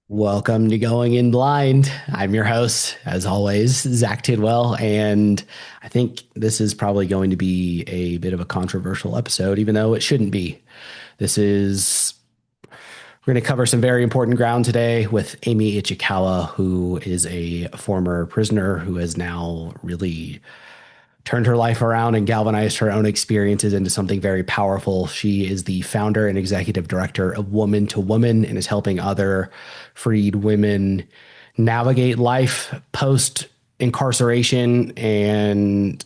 Welcome to Going In Blind. I'm your host, as always, Zach Tidwell, and I think this is probably going to be a bit of a controversial episode, even though it shouldn't be. This is We're going to cover some very important ground today with Amie Ichikawa, who is a former prisoner who has now really turned her life around and galvanized her own experiences into something very powerful. She is the founder and executive director of Woman to Woman and is helping other freed women navigate life post incarceration. And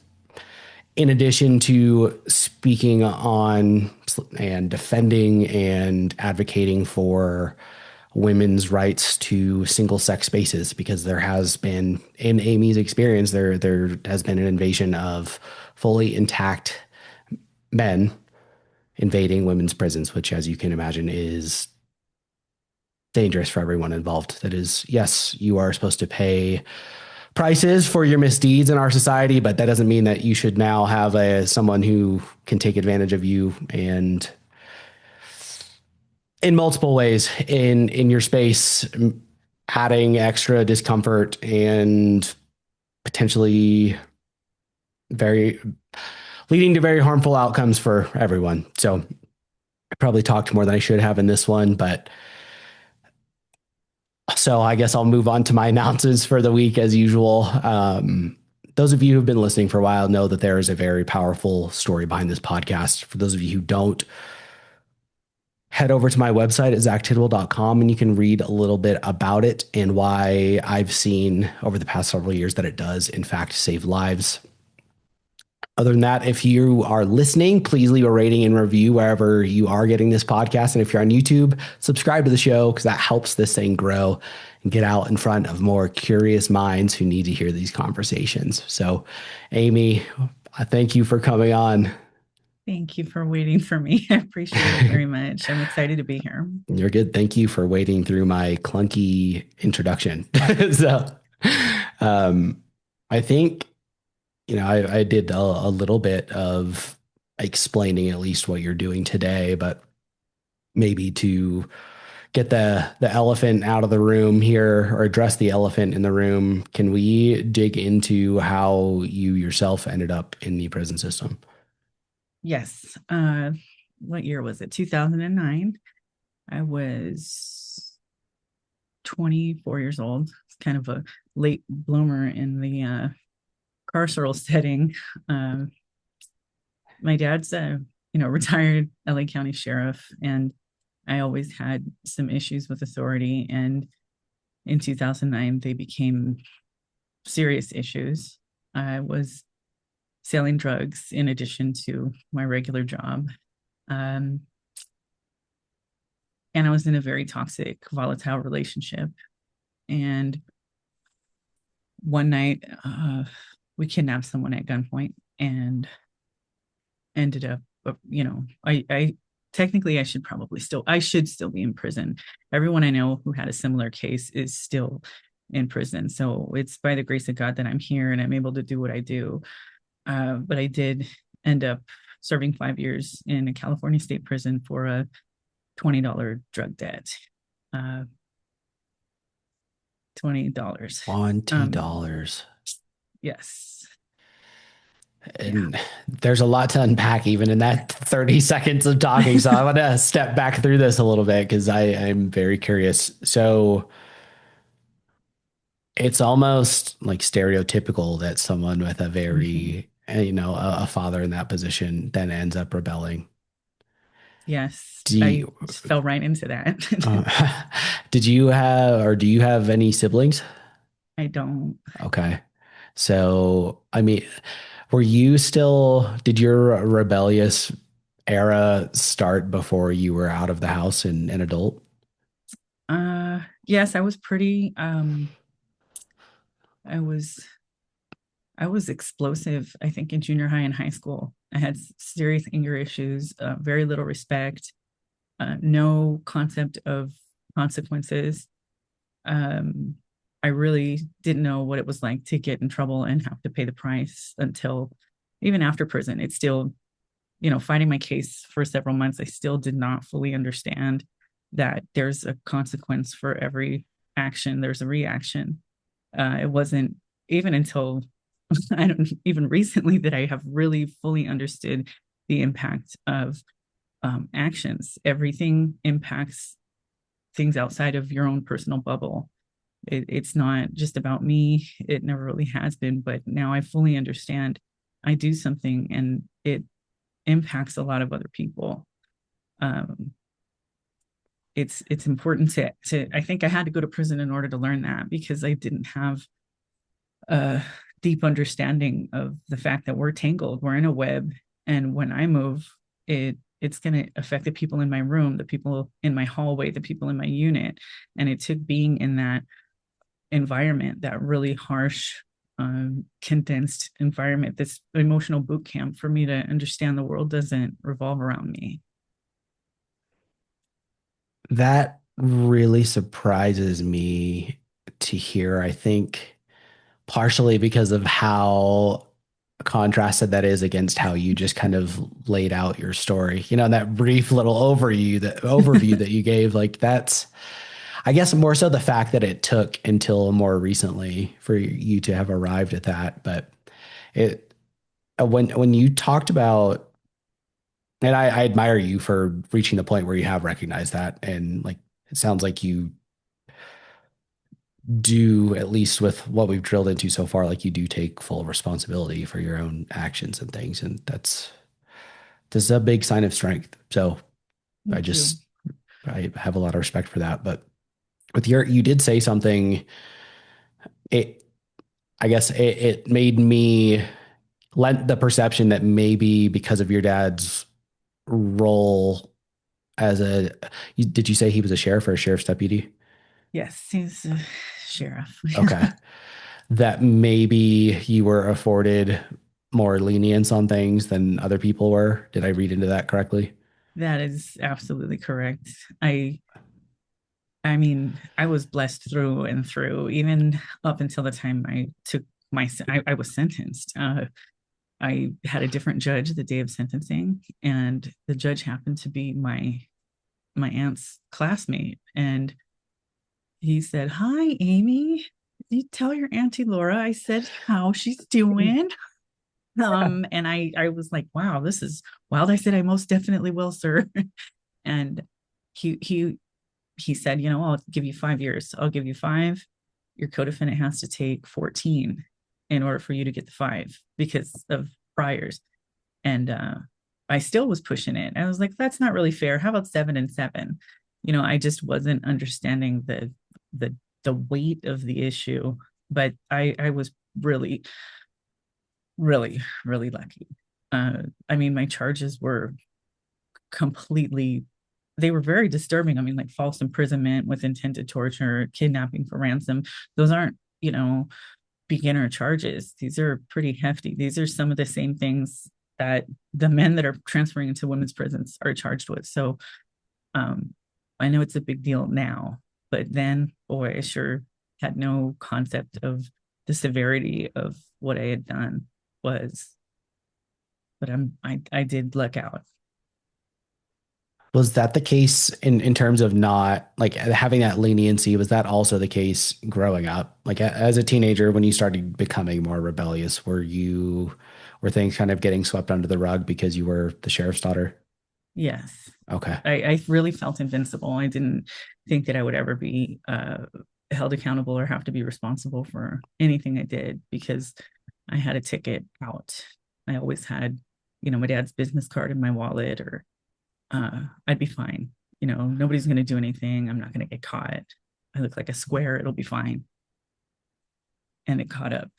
in addition to speaking on and defending and advocating for women's rights to single sex spaces, because there has been, in Amy's experience, there has been an invasion of fully intact men invading women's prisons, which, as you can imagine, is dangerous for everyone involved. That is, yes, you are supposed to pay prices for your misdeeds in our society, but that doesn't mean that you should now have someone who can take advantage of you and in multiple ways in your space, adding extra discomfort and potentially very leading to very harmful outcomes for everyone. So I probably talked more than I should have in this one, but so I guess I'll move on to my announcements for the week as usual. Those of you who've been listening for a while know that there is a very powerful story behind this podcast. For those of you who don't, head over to my website at zachtidwell.com and you can read a little bit about it and why I've seen over the past several years that it does, in fact, save lives. Other than that, if you are listening, please leave a rating and review wherever you are getting this podcast. And if you're on YouTube, subscribe to the show because that helps this thing grow and get out in front of more curious minds who need to hear these conversations. So, Amie, I thank you for coming on. Thank you for waiting for me. I appreciate it very much. I'm excited to be here. You're good. Thank you for waiting through my clunky introduction. so, um, I think, I did a little bit of explaining at least what you're doing today, but maybe to get the elephant out of the room here or address the elephant in the room, can we dig into how you yourself ended up in the prison system? Yes. What year was it? 2009. I was 24 years old. It's kind of a late bloomer in the carceral setting. My dad's retired LA County sheriff, and I always had some issues with authority. And in 2009, they became serious issues. I was selling drugs in addition to my regular job. Um, and I was in a very toxic, volatile relationship. And one night, we kidnapped someone at gunpoint and ended up, I technically I should still be in prison. Everyone I know who had a similar case is still in prison. So it's by the grace of God that I'm here and I'm able to do what I do. But I did end up serving 5 years in a California state prison for a $20 drug debt. Uh, $20. $20. Yes. Yeah. And there's a lot to unpack even in that 30 seconds of talking. So I want to step back through this a little bit because I'm very curious. So it's almost like stereotypical that someone with a Mhm. very, a father in that position then ends up rebelling. Yes. Do I you, fell right into that. uh, did you have, or do you have any siblings? I don't. Okay. So, I mean, did your rebellious era start before you were out of the house and an adult? Yes, I was pretty I was I was explosive, I think, in junior high and high school. I had serious anger issues, very little respect, no concept of consequences. Um, I really didn't know what it was like to get in trouble and have to pay the price until even after prison. It's still, fighting my case for several months. I still did not fully understand. that there's a consequence for every action, there's a reaction. It wasn't even until I don't even recently that I have really fully understood the impact of actions. Everything impacts things outside of your own personal bubble. It's not just about me. It never really has been, but now I fully understand. I do something and it impacts a lot of other people. Um, it's important to I think I had to go to prison in order to learn that because I didn't have a deep understanding of the fact that we're tangled, we're in a web, and when I move, it's going to affect the people in my room, the people in my hallway, the people in my unit, and it took being in that environment, that really harsh, condensed environment, this emotional boot camp, for me to understand the world doesn't revolve around me. That really surprises me to hear. I think partially because of how contrasted that is against how you just kind of laid out your story. That brief little overview that you gave, like that's I guess more so the fact that it took until more recently for you to have arrived at that. But it when you talked about, and I admire you for reaching the point where you have recognized that, and like it sounds like you do, at least with what we've drilled into so far, like you do take full responsibility for your own actions and things, and that's a big sign of strength. So I Thank you. just I have a lot of respect for that. But with you did say something. It I guess it made me lent the perception that maybe because of your dad's role as did you say he was a sheriff or a sheriff's deputy? Yes, he's a sheriff. Okay. That maybe you were afforded more lenience on things than other people were. Did I read into that correctly? That is absolutely correct. I mean, I was blessed through and through, even up until the time I took I was sentenced. I had a different judge the day of sentencing, and the judge happened to be my aunt's classmate. And he said, "Hi, Amy. Did you tell your auntie Laura I said how she's doing?" And I was like, "Wow, this is wild." I said, "I most definitely will, sir." And he he he said, "I'll give you 5 years. I'll give you five. Your co-defendant has to take 14 in order for you to get the five because of priors." And I still was pushing it. I was like, "That's not really fair. How about 7 and 7?" I just wasn't understanding the the weight of the issue. But I was really, really, really lucky. I mean, my charges were completely, they were very disturbing. I mean, like false imprisonment with intent to torture, kidnapping for ransom. Those aren't, beginner charges. These are pretty hefty. These are some of the same things that the men that are transferring into women's prisons are charged with. So um, I know it's a big deal now, but then, boy, I sure had no concept of the severity of what I had done was. But I did luck out. Was that the case in terms of not like having that leniency? Was that also the case growing up? Like as a teenager, when you started becoming more rebellious, were things kind of getting swept under the rug because you were the sheriff's daughter? Yes. Okay. I really felt invincible. I didn't think that I would ever be held accountable or have to be responsible for anything I did because I had a ticket out. I always had, my dad's business card in my wallet, or I'd be fine. Nobody's going to do anything. I'm not going to get caught. I look like a square. It'll be fine. And it caught up.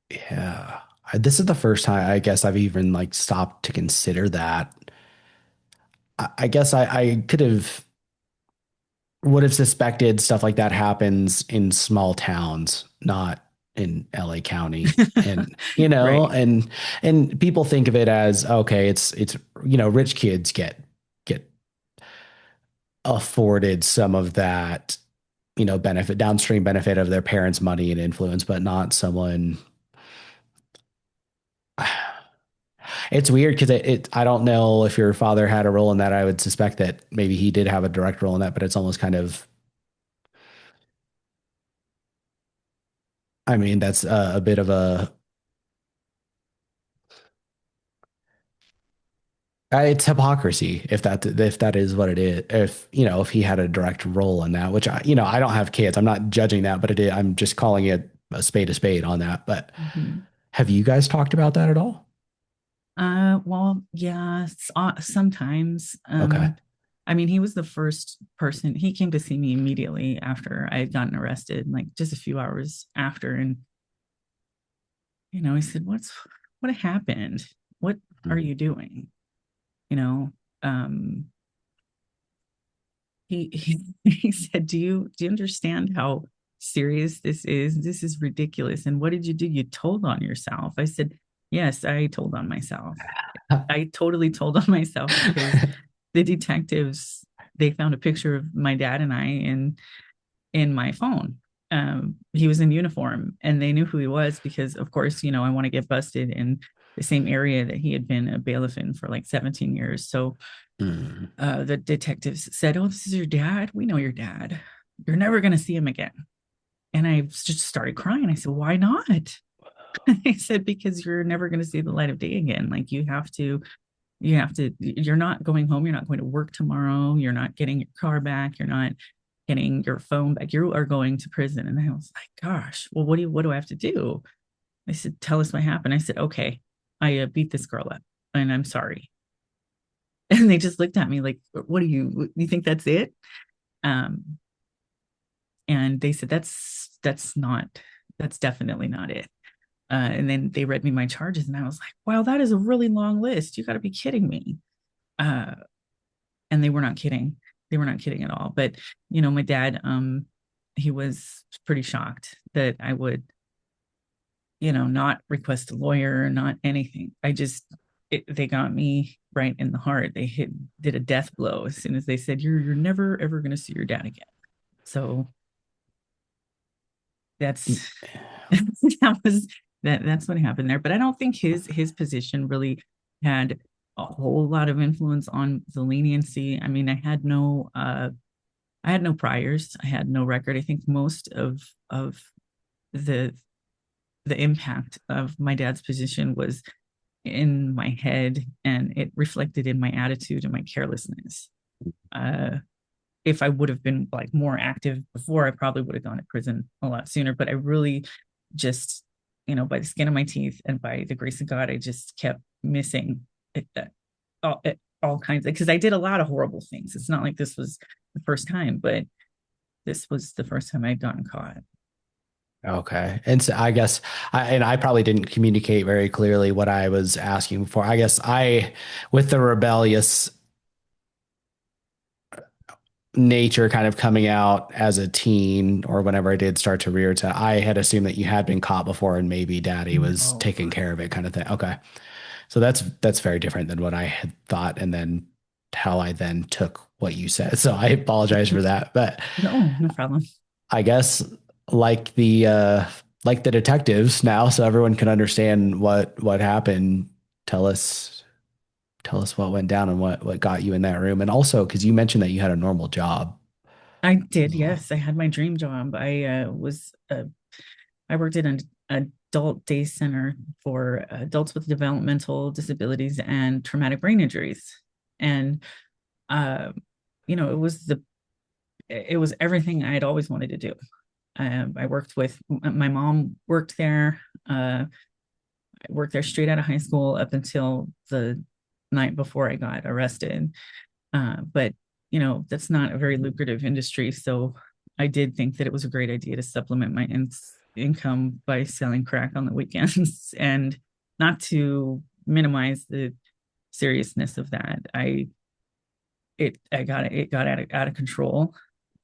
Yeah. This is the first time I guess I've even like stopped to consider that. I guess I could have would have suspected stuff like that happens in small towns, not in LA County. And Right. and people think of it as okay, it's rich kids get afforded some of that, benefit, downstream benefit of their parents' money and influence, but not someone It's weird because I don't know if your father had a role in that. I would suspect that maybe he did have a direct role in that, but it's almost kind of, I mean, that's a bit of a, it's hypocrisy if that is what it is. If if he had a direct role in that, which I don't have kids, I'm not judging that, but I'm just calling it a spade on that. But Mhm. have you guys talked about that at all? Well, yeah, sometimes. Okay. I mean, he was the first person. He came to see me immediately after I had gotten arrested, like just a few hours after, and he said, what happened? What are Mhm. you doing? You know, um, he said, do you understand how serious this is? This is ridiculous. And what did you do? You told on yourself. I said, yes, I told on myself. I totally told on myself because the detectives, they found a picture of my dad and I in my phone. He was in uniform and they knew who he was because, of course, I want to get busted in the same area that he had been a bailiff in for like 17 years. So Mm. the detectives said, "Oh, this is your dad. We know your dad. You're never going to see him again." And I just started crying. I said, "Why not?" I said, "Because you're never going to see the light of day again. Like you're not going home. You're not going to work tomorrow. You're not getting your car back. You're not getting your phone back. You are going to prison." And I was like, "Gosh, well, what do I have to do?" I said, "Tell us what happened." I said, "Okay, I beat this girl up and I'm sorry." And they just looked at me like, "What do you think that's it?" Um, and they said, that's definitely not it. And then they read me my charges and I was like, wow, that is a really long list. You got to be kidding me. Uh, and they were not kidding. They were not kidding at all. But my dad, he was pretty shocked that I would, not request a lawyer, not anything. They got me right in the heart. Did a death blow as soon as they said, you're never ever going to see your dad again. So that's that's what happened there. But I don't think his position really had a whole lot of influence on the leniency. I mean, I had no priors. I had no record. I think most of the the impact of my dad's position was in my head, and it reflected in my attitude and my carelessness. Uh, if I would have been like more active before, I probably would have gone to prison a lot sooner. But I really just, by the skin of my teeth and by the grace of God, I just kept missing it, all kinds of, because I did a lot of horrible things. It's not like this was the first time, but this was the first time I'd gotten caught. Okay. And so I guess I probably didn't communicate very clearly what I was asking for. I guess with the rebellious nature kind of coming out as a teen or whenever I did start to rear its head, I had assumed that you had been caught before and maybe daddy was No, taking care of it kind of thing. Okay. So that's very different than what I had thought and then how I then took what you said. So I apologize for that. But no, no problem. I guess like the detectives now, so everyone can understand what happened. Tell us tell us what went down and what got you in that room. And also because you mentioned that you had a normal job I did, as well. yes. I had my dream job. I worked at an adult day center for adults with developmental disabilities and traumatic brain injuries. And uh, it was everything I had always wanted to do. I worked with my mom worked there. I worked there straight out of high school up until the night before I got arrested. But that's not a very lucrative industry. So I did think that it was a great idea to supplement my income by selling crack on the weekends and not to minimize the seriousness of that. I got out of control.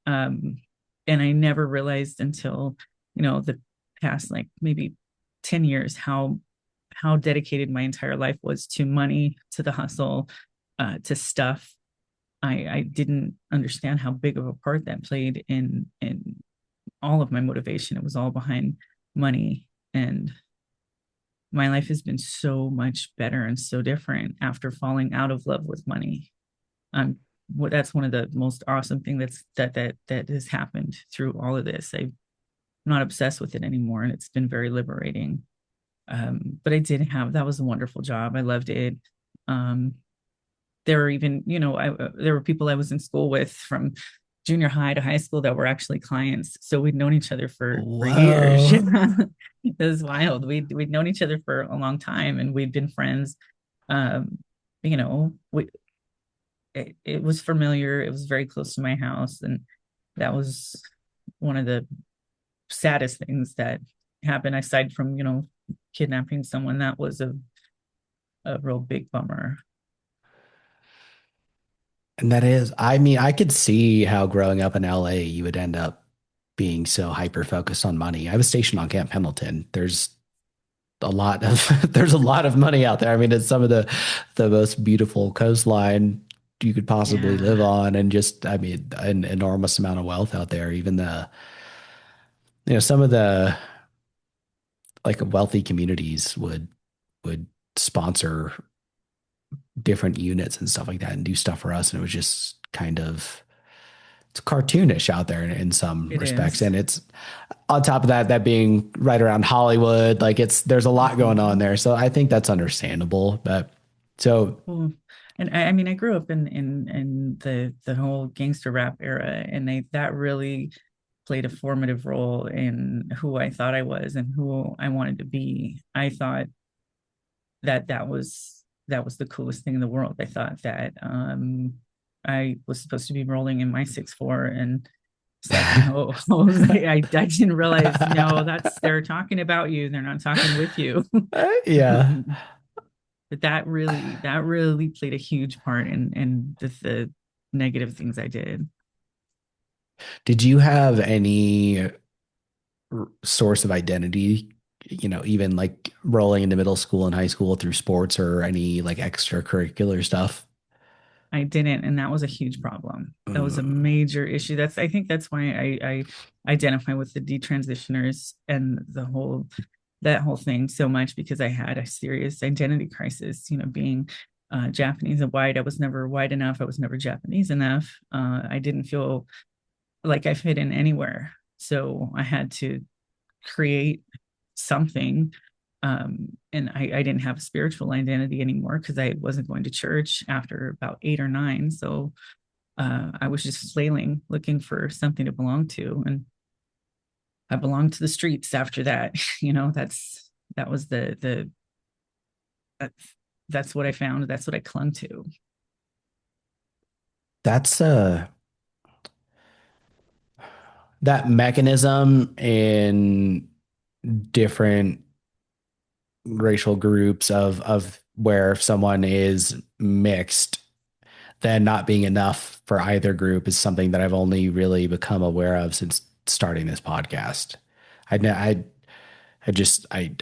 Um, and I never realized until, the past like maybe 10 years how dedicated my entire life was to money, to the hustle, to stuff. I didn't understand how big of a part that played in all of my motivation. It was all behind money and my life has been so much better and so different after falling out of love with money. Um, that's one of the most awesome thing that has happened through all of this. I'm not obsessed with it anymore, and it's been very liberating. But I did have that was a wonderful job. I loved it. Um, there were even, there were people I was in school with from junior high to high school that were actually clients. So we'd known each other for years. Whoa. It was wild. We'd known each other for a long time, and we'd been friends. Um, we it was familiar. It was very close to my house, and that was one of the saddest things that happened. Aside from kidnapping someone, that was a real big bummer. And that is, I mean, I could see how growing up in LA, you would end up being so hyper focused on money. I was stationed on Camp Pendleton. There's a lot of money out there. I mean, it's some of the most beautiful coastline you could possibly live Yeah, on, and just, I mean, an enormous amount of wealth out there. Even some of the like wealthy communities would sponsor different units and stuff like that and do stuff for us. And it was just kind of it's cartoonish out there in some it respects. is. And it's on top of that, that being right around Hollywood, like there's a lot going on Mhm. there. So I think that's understandable. But so Well, and I mean, I grew up in the whole gangster rap era, and that really played a formative role in who I thought I was and who I wanted to be. I thought that was the coolest thing in the world. I thought that I was supposed to be rolling in my 6'4", and it's like, no, I didn't realize, no, they're talking about you, they're not talking with you. yeah. But that really played a huge part in the negative things I did. Did you have any source of identity, even like rolling into middle school and high school through sports or any like extracurricular stuff? I didn't, and that was a huge problem. That was a Mm. major issue. I think that's why I identify with the detransitioners and that whole thing so much, because I had a serious identity crisis. Being Japanese and white, I was never white enough. I was never Japanese enough. I didn't feel like I fit in anywhere, so I had to create something. And I didn't have a spiritual identity anymore because I wasn't going to church after about 8 or 9. So I was just flailing, looking for something to belong to. And I belonged to the streets after that. That was that's, that's what I found. That's what I clung to. That's that mechanism in different racial groups of where if someone is mixed, then not being enough for either group is something that I've only really become aware of since starting this podcast. I guess I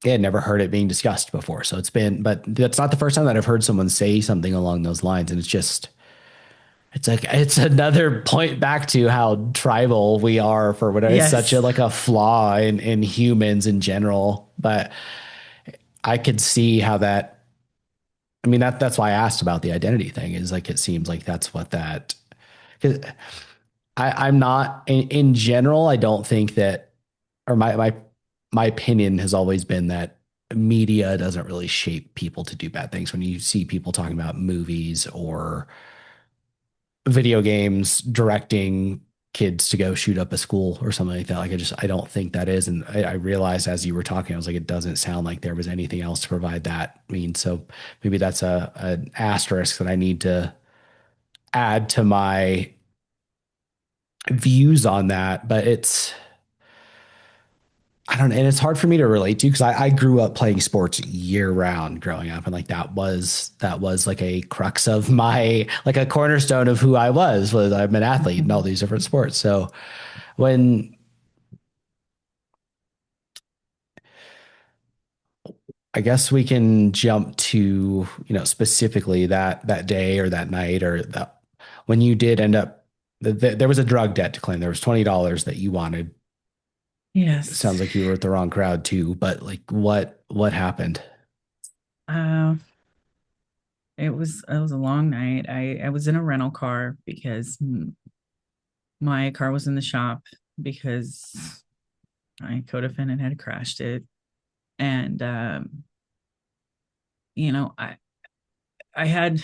had never heard it being discussed before. So but that's not the first time that I've heard someone say something along those lines. And it's like, it's another point back to how tribal we are for what is such a, Yes. like a flaw in humans in general. But I could see how I mean, that's why I asked about the identity thing is like, it seems like that's what that, cause I'm not in general. I don't think that, or my opinion has always been that media doesn't really shape people to do bad things. When you see people talking about movies or video games directing kids to go shoot up a school or something like that, like I don't think that is. And I realized as you were talking, I was like, it doesn't sound like there was anything else to provide that. I mean, so maybe that's an asterisk that I need to add to my views on that. But I don't know. And it's hard for me to relate to because I grew up playing sports year round growing up. And like that was like a crux of like a cornerstone of who I was I'm an athlete in all these different sports. So when I guess we can jump to, specifically that day or that night or that when you did end up, there was a drug debt to claim. There was $20 that you wanted. Yes. Sounds like you were with the wrong crowd too, but like what happened? Uh, it was a long night. I was in a rental car because my car was in the shop because my co-defendant had crashed it. And you know, I had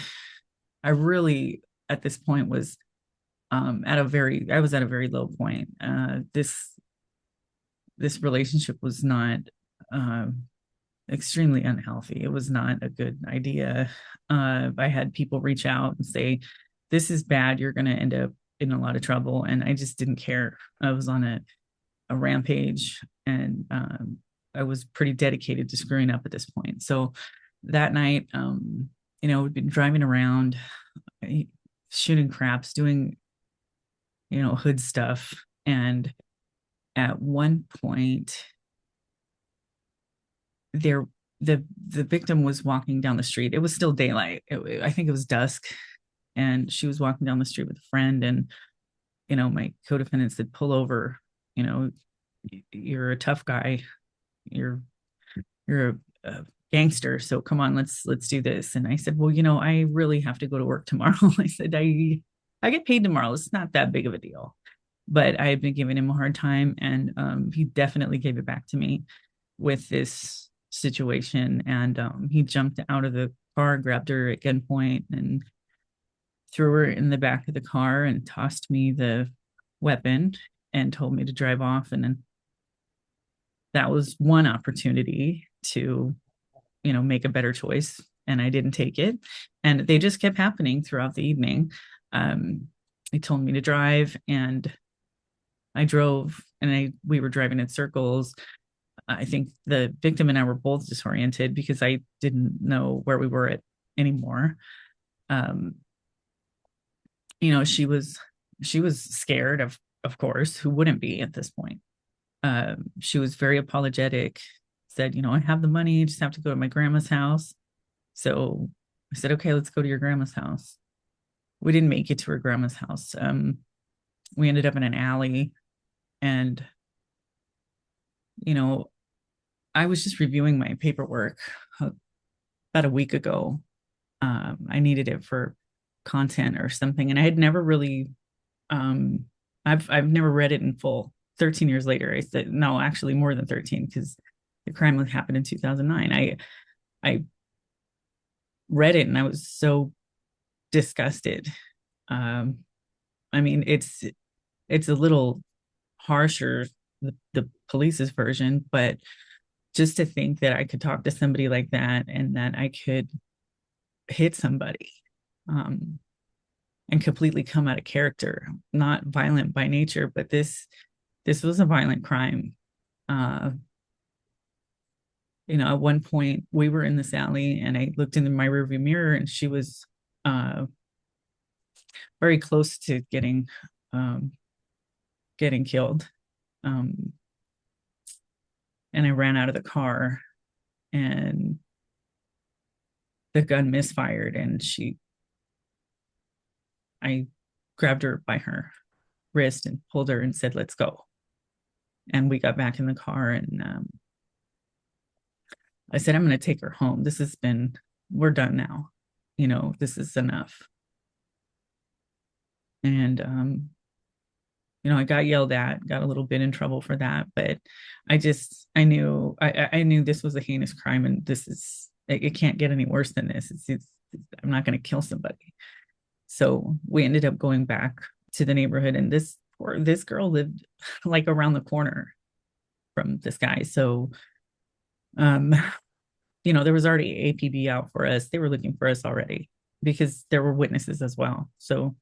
I really at this point was I was at a very low point. This relationship was not um extremely unhealthy. It was not a good idea. I had people reach out and say, "This is bad. You're going to end up in a lot of trouble," and I just didn't care. I was on a rampage, and I was pretty dedicated to screwing up at this point. So that night, we'd been driving around, shooting craps, doing hood stuff, and at one point there the victim was walking down the street. It was still daylight. I think it was dusk, and she was walking down the street with a friend. And my co-defendant said, "Pull over. You know, you're a tough guy. You're you're a gangster. So come on, let's do this." And I said, "Well, I really have to go to work tomorrow." I said, I get paid tomorrow. It's not that big of a deal." But I had been giving him a hard time, and he definitely gave it back to me with this situation. And he jumped out of the car, grabbed her at gunpoint, and threw her in the back of the car and tossed me the weapon and told me to drive off. And then that was one opportunity to, make a better choice. And I didn't take it. And they just kept happening throughout the evening. He told me to drive, and I drove, and we were driving in circles. I think the victim and I were both disoriented because I didn't know where we were at anymore. Um, she was scared, of course. Who wouldn't be at this point? She was very apologetic, said, "I have the money, just have to go to my grandma's house." So I said, "Okay, let's go to your grandma's house." We didn't make it to her grandma's house. We ended up in an alley, and you know, I was just reviewing my paperwork about a week ago. I needed it for content or something, and I had never really, um, I've never read it in full. 13 years later, I said, no, actually more than 13, because the crime happened in 2009. I read it and I was so disgusted. Um, I mean, it's a little harsher, the police's version, but just to think that I could talk to somebody like that and that I could hit somebody, um, and completely come out of character, not violent by nature, but this was a violent crime. Uh, at one point we were in this alley, and I looked into my rearview mirror, and she was uh, very close to um, getting killed. Um, and I ran out of the car, and the gun misfired, and I grabbed her by her wrist and pulled her and said, "Let's go." And we got back in the car, and I said, "I'm going to take her home. We're done now. This is enough." And I got yelled at, got a little bit in trouble for that, but I knew this was a heinous crime, and it can't get any worse than this. I'm not going to kill somebody. So we ended up going back to the neighborhood, and this girl lived like around the corner from this guy. So, um, there was already APB out for us. They were looking for us already because there were witnesses as well. So,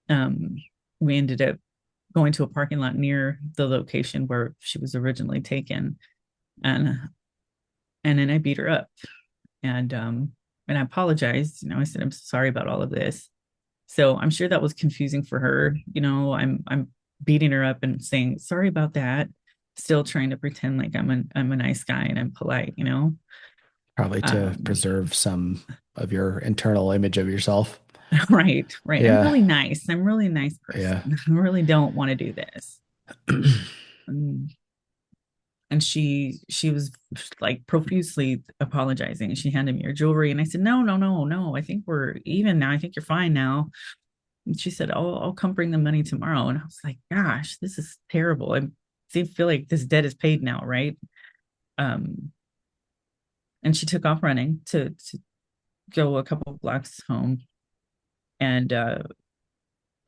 um, we ended up going to a parking lot near the location where she was originally taken, and then I beat her up, and I apologized. I said, "I'm sorry about all of this." So I'm sure that was confusing for her. I'm beating her up and saying sorry about that, still trying to pretend like I'm a nice guy and I'm polite. Probably to Um, preserve some of your internal image of yourself. right, right. I'm Yeah. really nice. I'm really a nice person. Yeah. I really don't want to do this. Mm. and she was like profusely apologizing. She handed me her jewelry, and I said, no, no, no, no, I think we're even now. I think you're fine now. And she said, oh, I'll come bring the money tomorrow. And I was like, gosh, this is terrible. I feel like this debt is paid now, right? um and she took off running to go a couple of blocks home. And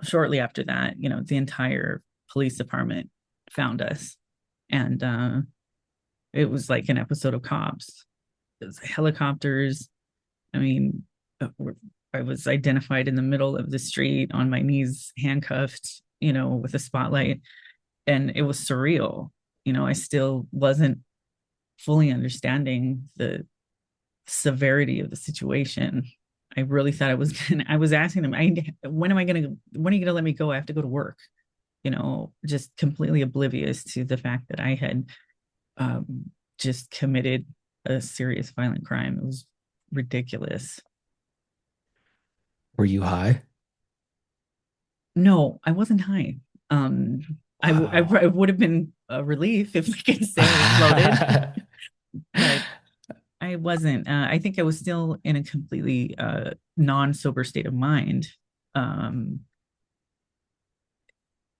shortly after that, the entire police department found us. And it was like an episode of Cops. It was helicopters. I mean, uh, I was identified in the middle of the street on my knees, handcuffed, with a spotlight. And it was surreal. I still wasn't fully understanding the severity of the situation. I really thought I was asking them, when are you going to let me go? I have to go to work, just completely oblivious to the fact that I had just committed a serious violent crime. It was ridiculous. Were you high? No, I wasn't high. Um, I Wow. would have been a relief if I could say I was loaded, but I wasn't. I think I was still in a completely non-sober state of mind. Um,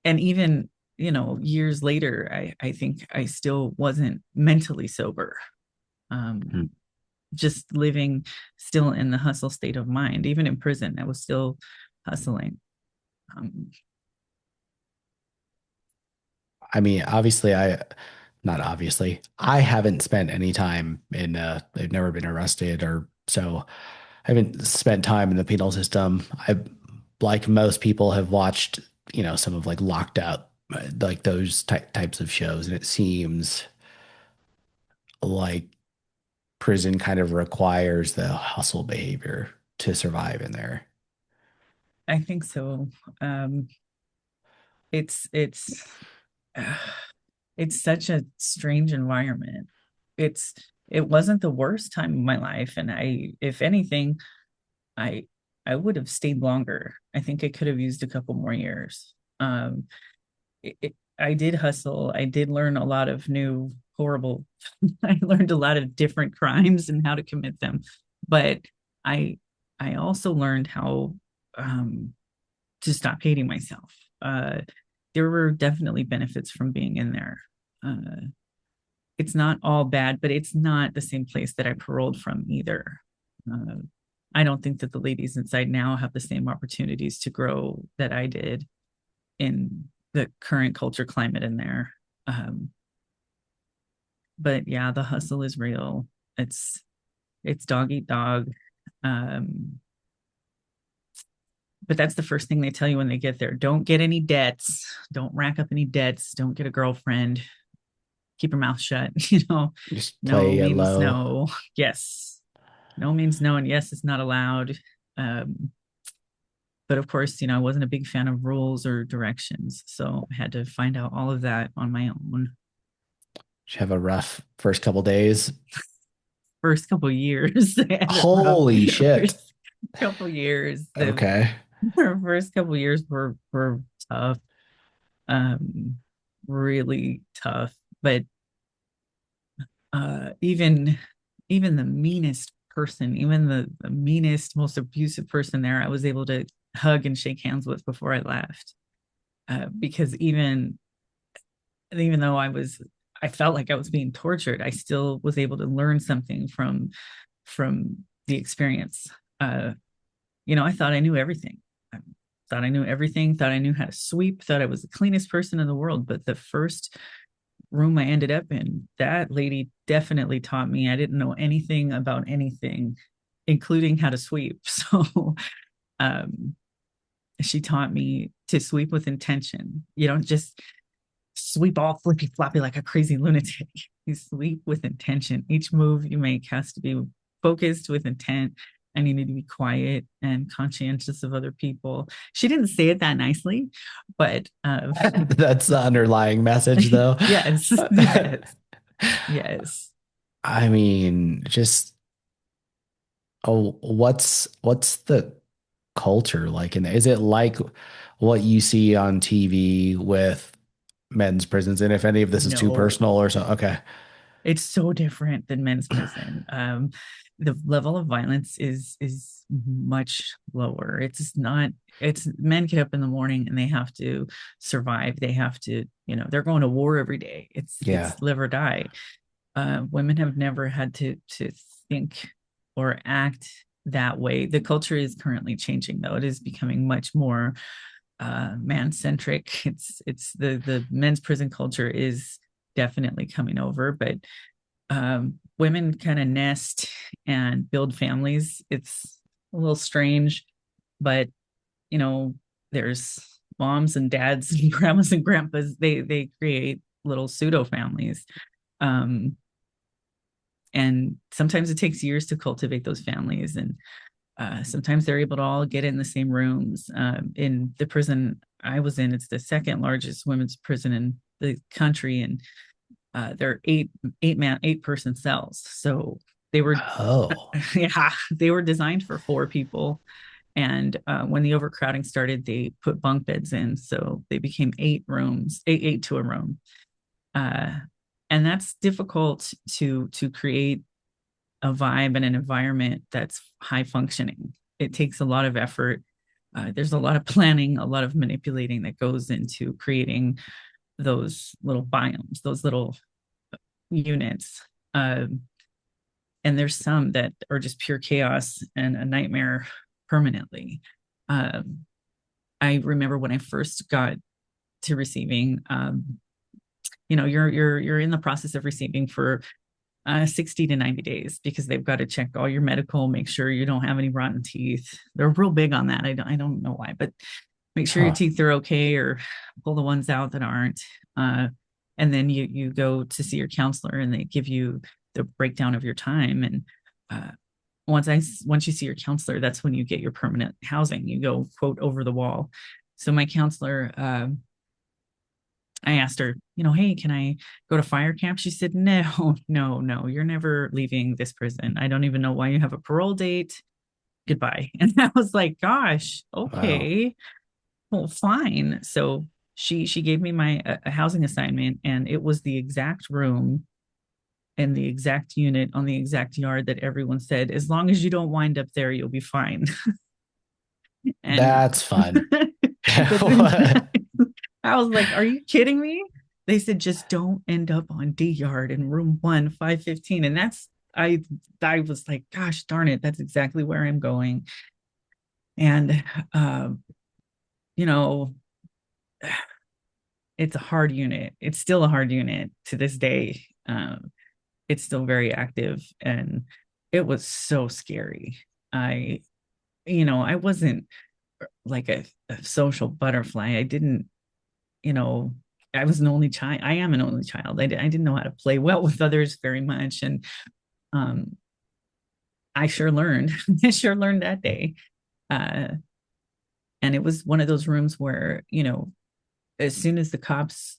and even, years later, I think I still wasn't mentally sober. Hmm. Um, just living still in the hustle state of mind. Even in prison, I was still hustling. Um, I mean, obviously, not obviously, I haven't spent any time I've never been arrested or so. I haven't spent time in the penal system. Like most people, have watched, some of like Locked Up, like those types of shows. And it seems like prison kind of requires the hustle behavior to survive in there. I think so. Um, it's uh, it's such a strange environment. It's it wasn't the worst time of my life, and if anything, I I would have stayed longer. I think I could have used a couple more years. I did hustle. I did learn a lot of new horrible. I learned a lot of different crimes and how to commit them, but I I also learned how um, to stop hating myself. There were definitely benefits from being in there. Uh, it's not all bad, but it's not the same place that I paroled from either. Uh, I don't think that the ladies inside now have the same opportunities to grow that I did in the current culture climate in there. Um, but yeah, the hustle is real. It's dog eat dog. Um, but that's the first thing they tell you when they get there. Don't get any debts. Don't rack up any debts. Don't get a girlfriend. Keep your mouth shut. Just No play it means low. no. Yes. No means no. And yes, it's not allowed. Um, but of course, I wasn't a big fan of rules or directions. So I had to find out all of that on my own. Just have a rough first couple days. First couple years, I had a rough Holy shit. first couple years. The Okay. first couple years were tough, um, really tough. But even the meanest person, even the meanest, most abusive person there, I was able to hug and shake hands with before I left. Because even though I felt like I was being tortured, I still was able to learn something from the experience. Uh, I thought I knew everything. I thought I knew everything, thought I knew how to sweep, thought I was the cleanest person in the world. But the first room I ended up in, that lady definitely taught me I didn't know anything about anything, including how to sweep. So um, she taught me to sweep with intention. You don't just sweep all flippy floppy like a crazy lunatic. You sweep with intention. Each move you make has to be focused with intent, and you need to be quiet and conscientious of other people. She didn't say it that nicely, but That's the underlying message, though. yes, yes, yes. I mean, just what's the culture like? And is it like what you see on TV with men's prisons, and if any of this is too No, personal or so. Okay. it's so different than men's prison. The level of violence is much lower. It's not. It's men get up in the morning and they have to survive. They have to, they're going to war every day. Yeah. It's live or die. Women have never had to think or act that way. The culture is currently changing, though. It is becoming much more man centric. It's the men's prison culture is definitely coming over, but women kind of nest and build families. It's a little strange, but you know, there's moms and dads and grandmas and grandpas. They create little pseudo families. Um, and sometimes it takes years to cultivate those families, and sometimes they're able to all get in the same rooms. In the prison I was in, it's the second largest women's prison in the country, and there are eight person cells. So they were, Oh. yeah, they were designed for four people. And when the overcrowding started, they put bunk beds in, so they became eight rooms, eight to a room. Uh, and that's difficult to create a vibe and an environment that's high functioning. It takes a lot of effort. There's a lot of planning, a lot of manipulating that goes into creating those little biomes, those little units. And there's some that are just pure chaos and a nightmare permanently. Um, I remember when I first got to receiving, you're in the process of receiving for 60 to 90 days because they've got to check all your medical, make sure you don't have any rotten teeth. They're real big on that. I don't know why, but make sure your Huh. teeth are okay or pull the ones out that aren't. And then you go to see your counselor and they give you the breakdown of your time. And uh, once you see your counselor, that's when you get your permanent housing. You go quote over the wall. So my counselor, I asked her, hey, can I go to fire camp? She said, no, no, no, you're never leaving this prison. I don't even know why you have a parole date. Goodbye. And I was like, gosh, Wow. okay, well, fine. So she gave me my a housing assignment, and it was the exact room and the exact unit on the exact yard that everyone said, as long as you don't wind up there, you'll be fine. And That's fun. that's What? I was like, are you kidding me? They said, just don't end up on D yard in room 515. And that's, I was like, gosh darn it, that's exactly where I'm going. And, um, you know, it's a hard unit. It's still a hard unit to this day. It's still very active, and it was so scary. I, I wasn't like a social butterfly. I didn't, you know, I was an only child. I am an only child. I didn't know how to play well with others very much. And um, I sure learned. I sure learned that day. Uh, and it was one of those rooms where, as soon as the cops,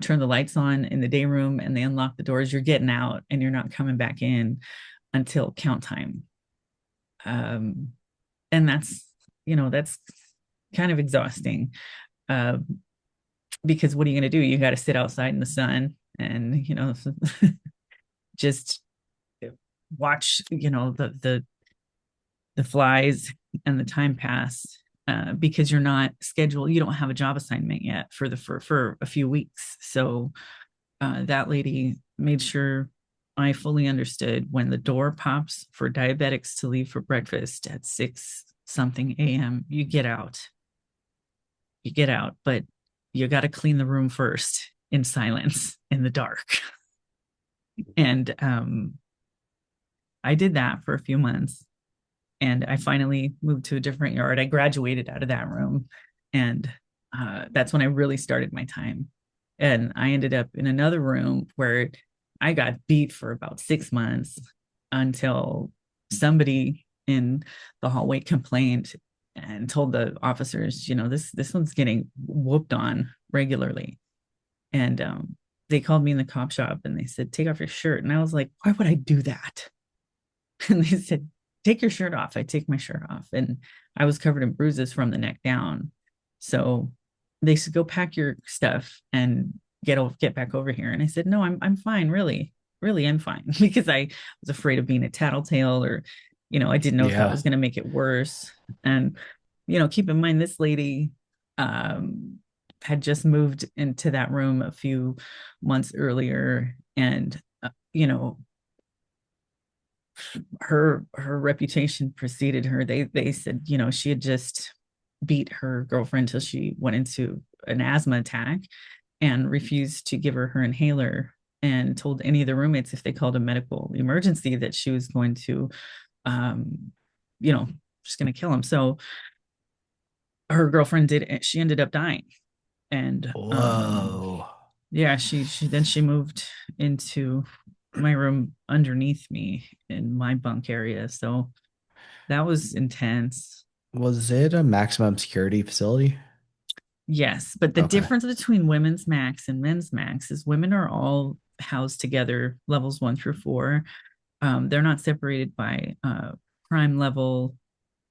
turn the lights on in the day room and they unlock the doors, you're getting out and you're not coming back in until count time. Um, and that's kind of exhausting. Uh, because what are you going to do? You got to sit outside in the sun and, just watch, the flies and the time pass, because you're not scheduled. You don't have a job assignment yet for a few weeks. So that lady made sure I fully understood when the door pops for diabetics to leave for breakfast at 6 something a.m. You get out, but you got to clean the room first in silence in the dark. And I did that for a few months, and I finally moved to a different yard. I graduated out of that room, and that's when I really started my time. And I ended up in another room where I got beat for about 6 months until somebody in the hallway complained and told the officers, this one's getting whooped on regularly. And they called me in the cop shop and they said, take off your shirt. And I was like, why would I do that? And they said, take your shirt off. I take my shirt off. And I was covered in bruises from the neck down. So they said, go pack your stuff and get back over here. And I said, no, I'm fine, really, really, I'm fine, because I was afraid of being a tattletale, or, I didn't know if that Yeah. was going to make it worse. And, keep in mind, this lady um, had just moved into that room a few months earlier, and her reputation preceded her. They said, she had just beat her girlfriend till she went into an asthma attack, and refused to give her inhaler, and told any of the roommates if they called a medical emergency that she was going to, um, you know, just going to kill him. So her girlfriend did. She ended up dying, and Whoa. yeah, she moved into my room underneath me in my bunk area. So that was intense. Was it a maximum security facility? Yes, but the Okay. difference between women's max and men's max is women are all housed together, levels 1 through 4. They're not separated by crime level,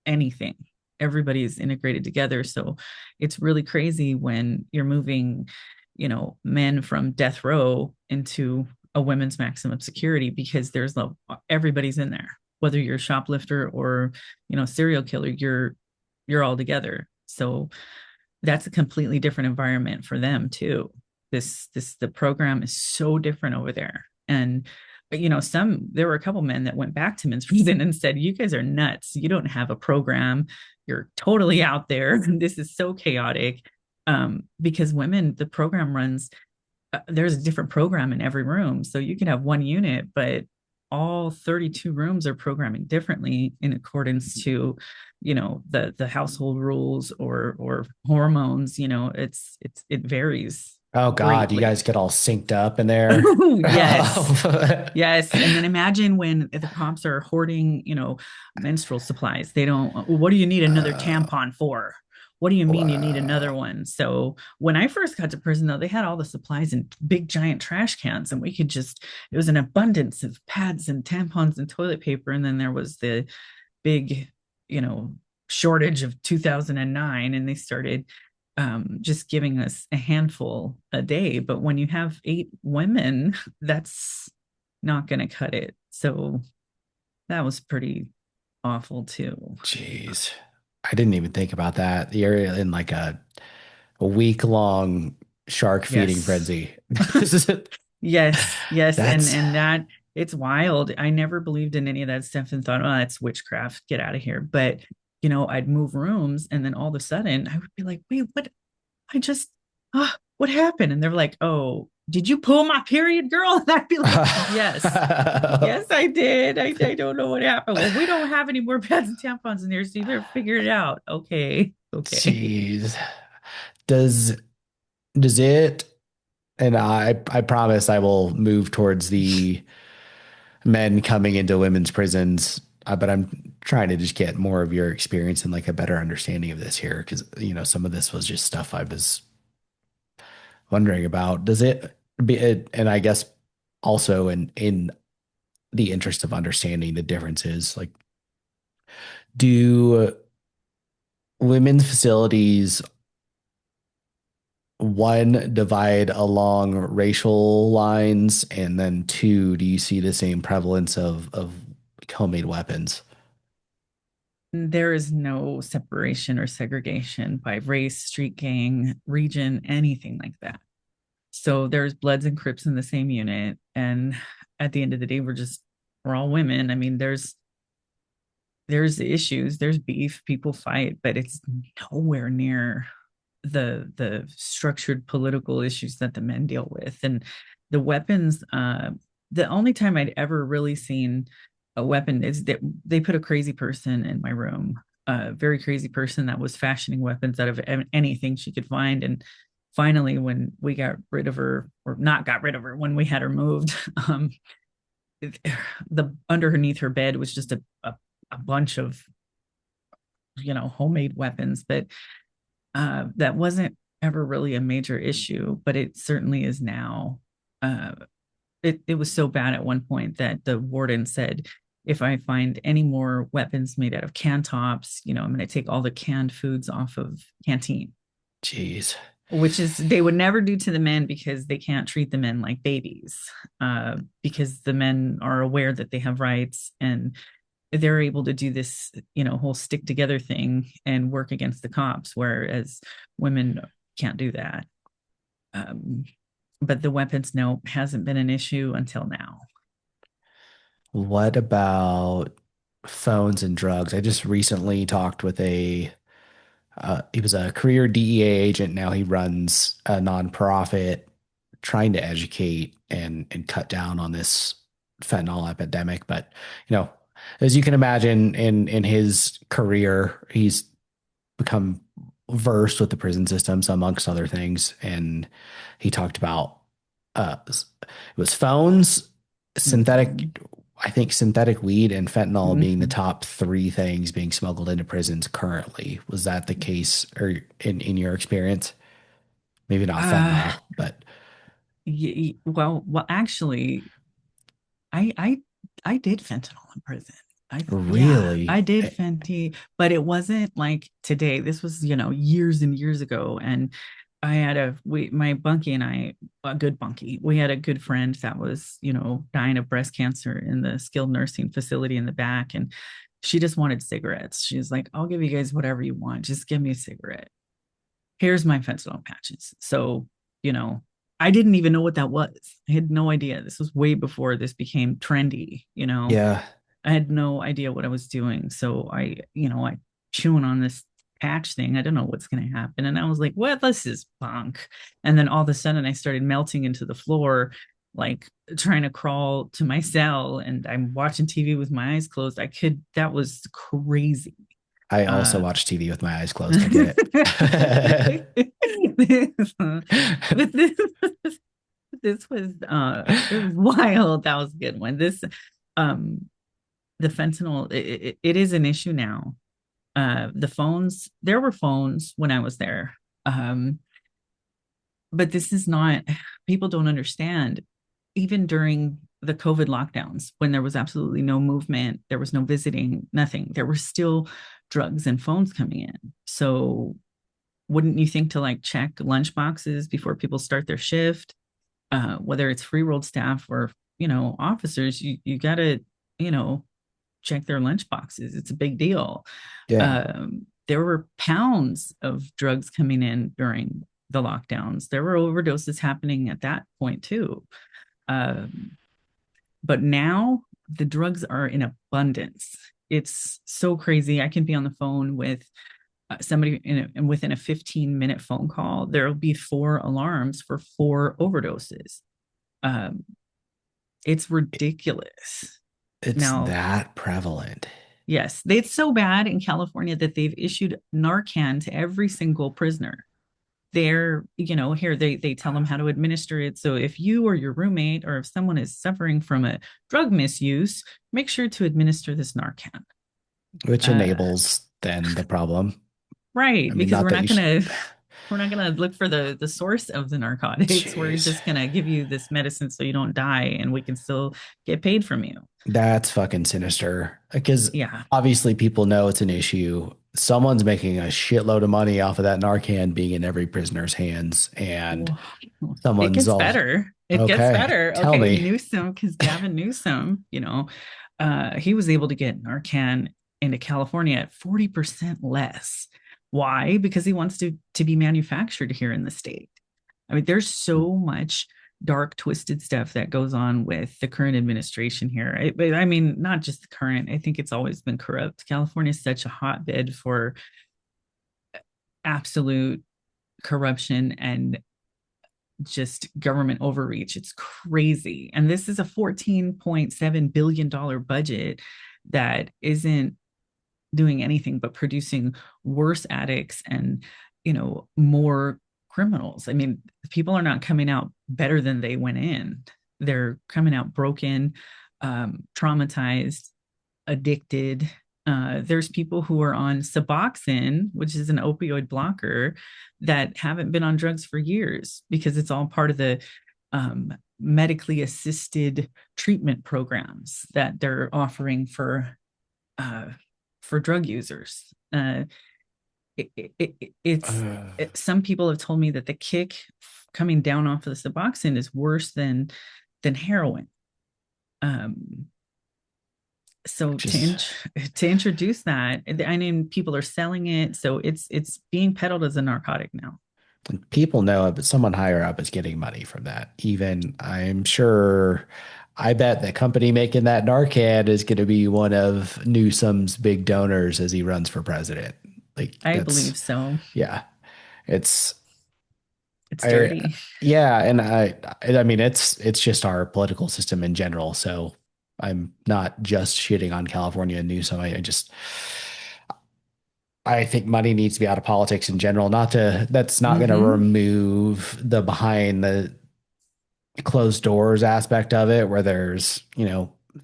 anything. Everybody is integrated together. So it's really crazy when you're moving, men from death row into a women's maximum security, because everybody's in there. Whether you're a shoplifter or, serial killer, you're all together. So that's a completely different environment for them too. The program is so different over there. And there were a couple men that went back to men's prison and said, you guys are nuts, you don't have a program, you're totally out there. This is so chaotic. Because women, the program runs, there's a different program in every room. So you can have one unit, but all 32 rooms are programming differently in accordance to, the household rules or hormones. It varies Oh God, you greatly. guys get all synced up in there. Oh, yes. Yes. And then imagine when the cops are hoarding, menstrual supplies. They don't, what do you need another Uh, tampon for? What do you mean you need another wow. one? So when I first got to prison, though, they had all the supplies in big giant trash cans, and it was an abundance of pads and tampons and toilet paper. And then there was the big, you know, shortage of 2009, and they started just giving us a handful a day. But when you have 8 women, that's not going to cut it. So that was pretty awful too. Jeez. I didn't even think about that. You're in like a week long shark feeding Yes. frenzy. This is Yes, yes, and that's and that it's wild. I never believed in any of that stuff and thought, oh, that's witchcraft. Get out of here. But I'd move rooms, and then all of a sudden I would be like, wait, what? I just, what happened? And they're like, oh, did you pull my period, girl? And I'd be like, yes, yes, I did. I don't know what happened. Well, we don't have any more pads and tampons in there, so you better figure it out. Okay, okay. jeez. Does does it and I promise I will move towards the men coming into women's prisons. But I'm trying to just get more of your experience and like a better understanding of this here because some of this was just stuff I was wondering about. Does it be it, and I guess also in the interest of understanding the differences, like do women's facilities one divide along racial lines, and then two, do you see the same prevalence of homemade weapons? There is no separation or segregation by race, street gang, region, anything like that. So there's Bloods and Crips in the same unit. And at the end of the day, we're all women. I mean, there's issues, there's beef, people fight, but it's nowhere near the structured political issues that the men deal with. And the weapons, the only time I'd ever really seen a weapon is that they put a crazy person in my room, a very crazy person that was fashioning weapons out of anything she could find. And finally, when we got rid of her, or not got rid of her, when we had her moved, the underneath her bed was just a bunch of homemade weapons. But that wasn't ever really a major issue, but it certainly is now. uh, it was so bad at one point that the warden said, if I find any more weapons made out of can tops, I'm going to take all the canned foods off of canteen. Jeez. which is they would never do to the men because they can't treat the men like babies, because the men are aware that they have rights and they're able to do this, whole stick together thing and work against the cops, whereas women can't do that. Um, but the weapons, no, hasn't been an issue until now. What about phones and drugs? I just recently talked with he was a career DEA agent. Now he runs a nonprofit trying to educate and cut down on this fentanyl epidemic. But, as you can imagine, in his career, he's become versed with the prison systems, amongst other things. And he talked about it was phones, Mhm. synthetic, I think synthetic weed and fentanyl being the Mhm. top three things being smuggled into prisons currently. Was that the case or in your experience? Maybe not Uh, fentanyl, but well, actually, I I I did fentanyl in prison. Yeah, I really, did fenty, but it wasn't like today. This was, years and years ago. And I had my bunkie and I, a good bunkie, we had a good friend that was, dying of breast cancer in the skilled nursing facility in the back. And she just wanted cigarettes. She's like, I'll give you guys whatever you want. Just give me a cigarette. Here's my fentanyl patches. So, you know, I didn't even know what that was. I had no idea. This was way before this became trendy. yeah. I had no idea what I was doing. So I chewing on this patch thing. I don't know what's going to happen. And I was like, what? This is bunk. And then all of a sudden I started melting into the floor, like trying to crawl to my cell. And I'm watching TV with my eyes closed. That was crazy. I also Uh, watch TV with my eyes closed. I get this, it. but this was it was wild. That was a good one. Um the fentanyl, it is an issue now. The phones, there were phones when I was there. But this is not, people don't understand. Even during the COVID lockdowns, when there was absolutely no movement, there was no visiting, nothing, there were still drugs and phones coming in. So wouldn't you think to like check lunch boxes before people start their shift? Whether it's free rolled staff or, officers, you gotta, you know, check their lunch boxes. It's a big deal. Yeah. There were pounds of drugs coming in during the lockdowns. There were overdoses happening at that point too. Um, but now the drugs are in abundance. It's so crazy. I can be on the phone with somebody and within a 15-minute phone call, there'll be 4 alarms for 4 overdoses. Um, it's ridiculous. It's Now, that prevalent. yes, it's so bad in California that they've issued Narcan to every single prisoner. Here they tell them how to administer it. So if you or your roommate or if someone is suffering from a drug misuse, make sure to administer this Narcan. Which Uh, enables then the problem. I right, mean, because not that you should. we're not gonna look for the source of the narcotics. We're Jeez. just gonna give you this medicine so you don't die, and we can still get paid from you. That's fucking sinister. Because Yeah. obviously people know it's an issue. Someone's making a shitload of money off of that Narcan being in every prisoner's hands, and Well, it someone's gets all, better. It gets okay, better. tell Okay, me. Newsom, because Gavin Newsom, he was able to get Narcan into California at 40% less. Why? Because he wants to be manufactured here in the state. I mean, there's so much dark, twisted stuff that goes on with the current administration here. I mean, not just the current. I think it's always been corrupt. California is such a hotbed for absolute corruption and just government overreach. It's crazy. And this is a $14.7 billion budget that isn't doing anything but producing worse addicts and, more criminals. I mean, people are not coming out better than they went in. They're coming out broken, traumatized, addicted. There's people who are on Suboxone, which is an opioid blocker, that haven't been on drugs for years because it's all part of the medically assisted treatment programs that they're offering uh, for drug users. it's some people have told me that the kick coming down off of the Suboxone is worse than heroin. Um, so just to introduce that, I mean, people are selling it, so it's being peddled as a narcotic now. people know it, but someone higher up is getting money from that. Even I'm sure, I bet the company making that Narcan is going to be one of Newsom's big donors as he runs for president. Like I that's, believe so. yeah, it's, It's I, dirty. yeah, and I mean, it's just our political system in general. So I'm not just shitting on California and Newsom. I think money needs to be out of politics in general. Not to, that's not going to Mm-hmm. remove the behind the closed doors aspect of it, where there's,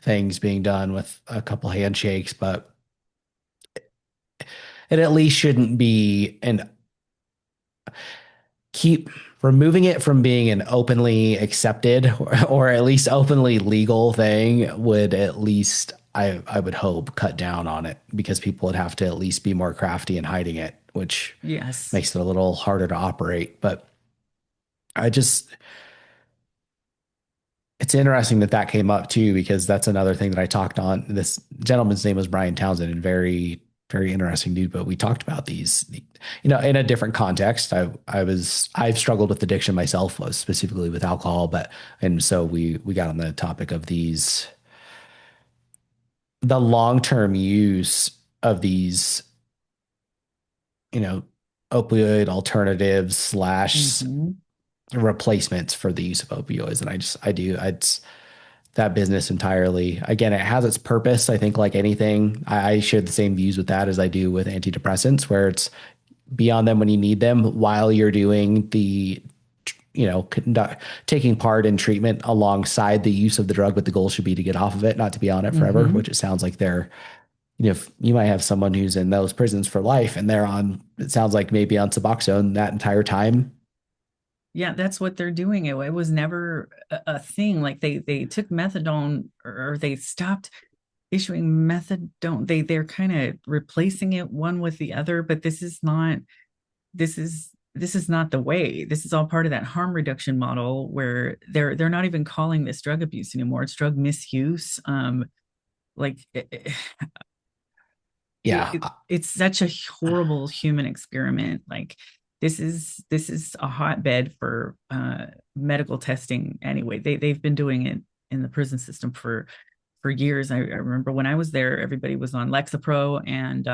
things being done with a couple handshakes, but it at least shouldn't be an keep removing it from being an openly accepted or at least openly legal thing would at least I would hope cut down on it because people would have to at least be more crafty in hiding it, which Yes. makes it a little harder to operate. But I just it's interesting that that came up too, because that's another thing that I talked on. This gentleman's name was Brian Townsend, and very, very interesting dude. But we talked about these, in a different context. I've struggled with addiction myself, specifically with alcohol, and so we got on the topic of the long term use of these, you know, opioid alternatives slash Mm-hmm. replacements for the use of opioids. And it's that business entirely. Again, it has its purpose. I think, like anything, I share the same views with that as I do with antidepressants, where it's be on them when you need them while you're doing the, taking part in treatment alongside the use of the drug. But the goal should be to get off of it, not to be on it forever, Mm-hmm. which it sounds like if you might have someone who's in those prisons for life and they're on, it sounds like maybe on Suboxone that entire time. Yeah, that's what they're doing. It was never a thing. Like they took methadone, or they stopped issuing methadone. They're kind of replacing it one with the other, but this is not the way. This is all part of that harm reduction model where they're not even calling this drug abuse anymore. It's drug misuse. Like Yeah. it's such a horrible human experiment. Like this is a hotbed for medical testing anyway. They've been doing it in the prison system for years. I remember when I was there, everybody was on Lexapro and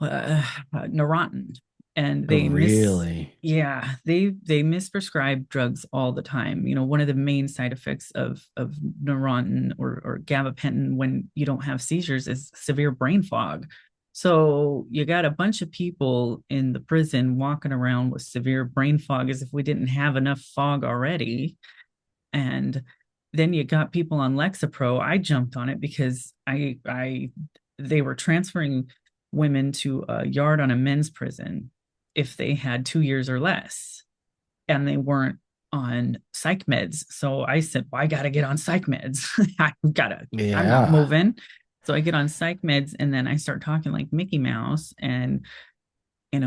Neurontin, and Really? they misprescribe drugs all the time. One of the main side effects of Neurontin or gabapentin when you don't have seizures is severe brain fog. So you got a bunch of people in the prison walking around with severe brain fog as if we didn't have enough fog already. And then you got people on Lexapro. I jumped on it because I they were transferring women to a yard on a men's prison if they had 2 years or less, and they weren't on psych meds. So I said, well, I got to get on psych meds. I'm not Yeah. moving. So I get on psych meds, and then I start talking like Mickey Mouse. And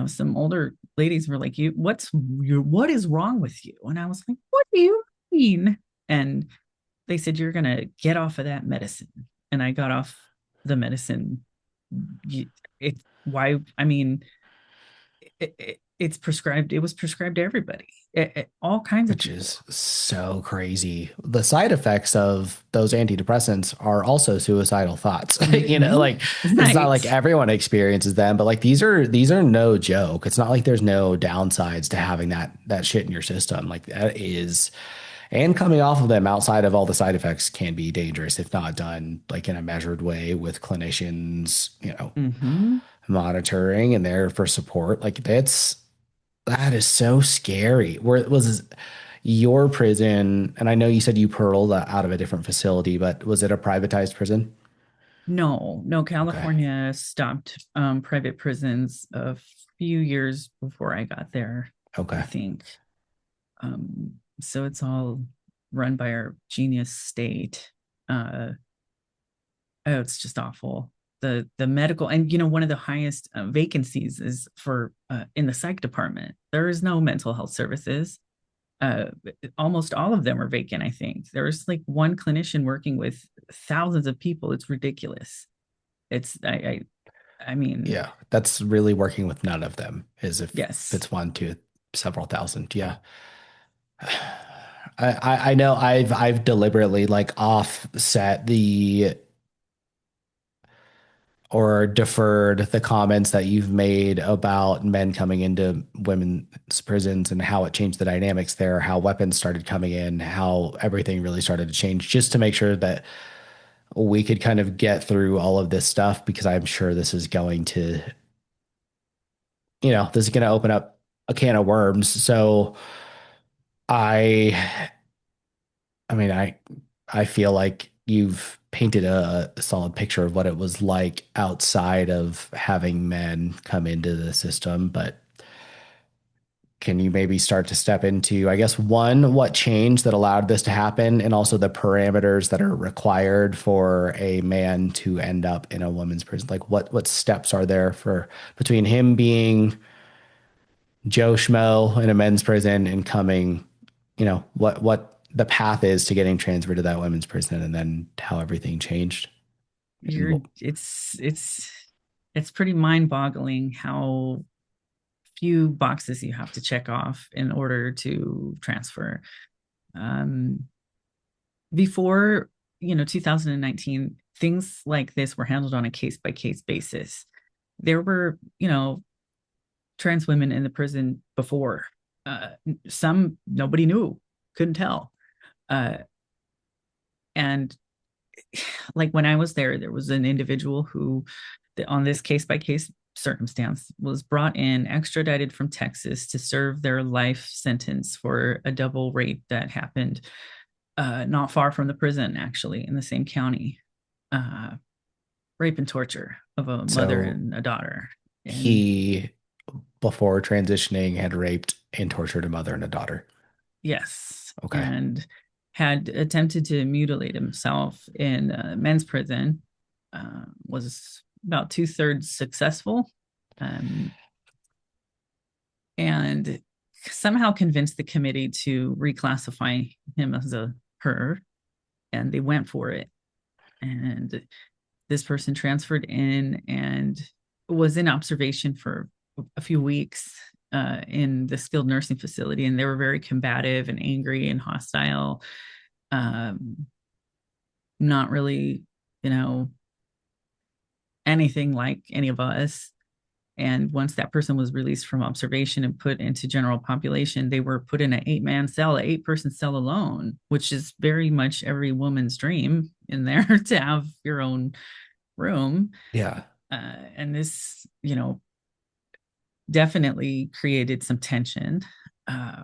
some older ladies were like, what is wrong with you? And I was like, what do you mean? And they said, you're going to get off of that medicine. And I got off the medicine. Why? I mean, it's prescribed. It was prescribed to everybody, all kinds of Which people. is so crazy. The side effects of those antidepressants are also suicidal thoughts. Mm-hmm. Like it's not like Right. everyone experiences them, but like these are no joke. It's not like there's no downsides to having that shit in your system. Like that is, and coming off of them outside of all the side effects can be dangerous if not done like in a measured way with clinicians, Mm-hmm. monitoring and there for support. Like that is so scary. Where was your prison? And I know you said you paroled out of a different facility, but was it a privatized prison? No, no, Okay. California stopped private prisons a few years before I got there, I Okay. think. So it's all run by our genius state. Oh, it's just awful. the medical, and one of the highest vacancies is for in the psych department. There is no mental health services. uh, Almost all of them are vacant. I think there's like one clinician working with thousands of people. It's ridiculous. It's I mean, Yeah, that's really working with none of them, is if yes, it's one to several thousand. Yeah. I know I've deliberately like offset the or deferred the comments that you've made about men coming into women's prisons and how it changed the dynamics there, how weapons started coming in, how everything really started to change, just to make sure that we could kind of get through all of this stuff, because I'm sure this is going to, this is going to open up a can of worms. So I, I mean, I feel like you've painted a solid picture of what it was like outside of having men come into the system, but can you maybe start to step into, I guess, one, what changed that allowed this to happen, and also the parameters that are required for a man to end up in a women's prison? Like what steps are there for between him being Joe Schmo in a men's prison and coming, what the path is to getting transferred to that women's prison, and then how everything changed. And you're it's pretty mind-boggling how few boxes you have to check off in order to transfer. Um, Before 2019, things like this were handled on a case by case basis. There were trans women in the prison before. Some nobody knew, couldn't tell. Uh, and like when I was there was an individual who, on this case by case circumstance, was brought in, extradited from Texas to serve their life sentence for a double rape that happened not far from the prison, actually, in the same county. Uh, Rape and torture of a mother so and a daughter. And he, before transitioning, had raped and tortured a mother and a daughter. yes, Okay. and had attempted to mutilate himself in men's prison. Was about two-thirds successful, um, and somehow convinced the committee to reclassify him as a her, and they went for it. And this person transferred in and was in observation for a few weeks in the skilled nursing facility, and they were very combative and angry and hostile. Um, Not really, you know, anything like any of us. And once that person was released from observation and put into general population, they were put in an 8-man cell, an 8-person cell alone, which is very much every woman's dream in there to have your own room. Yeah. And this, definitely created some tension. Uh,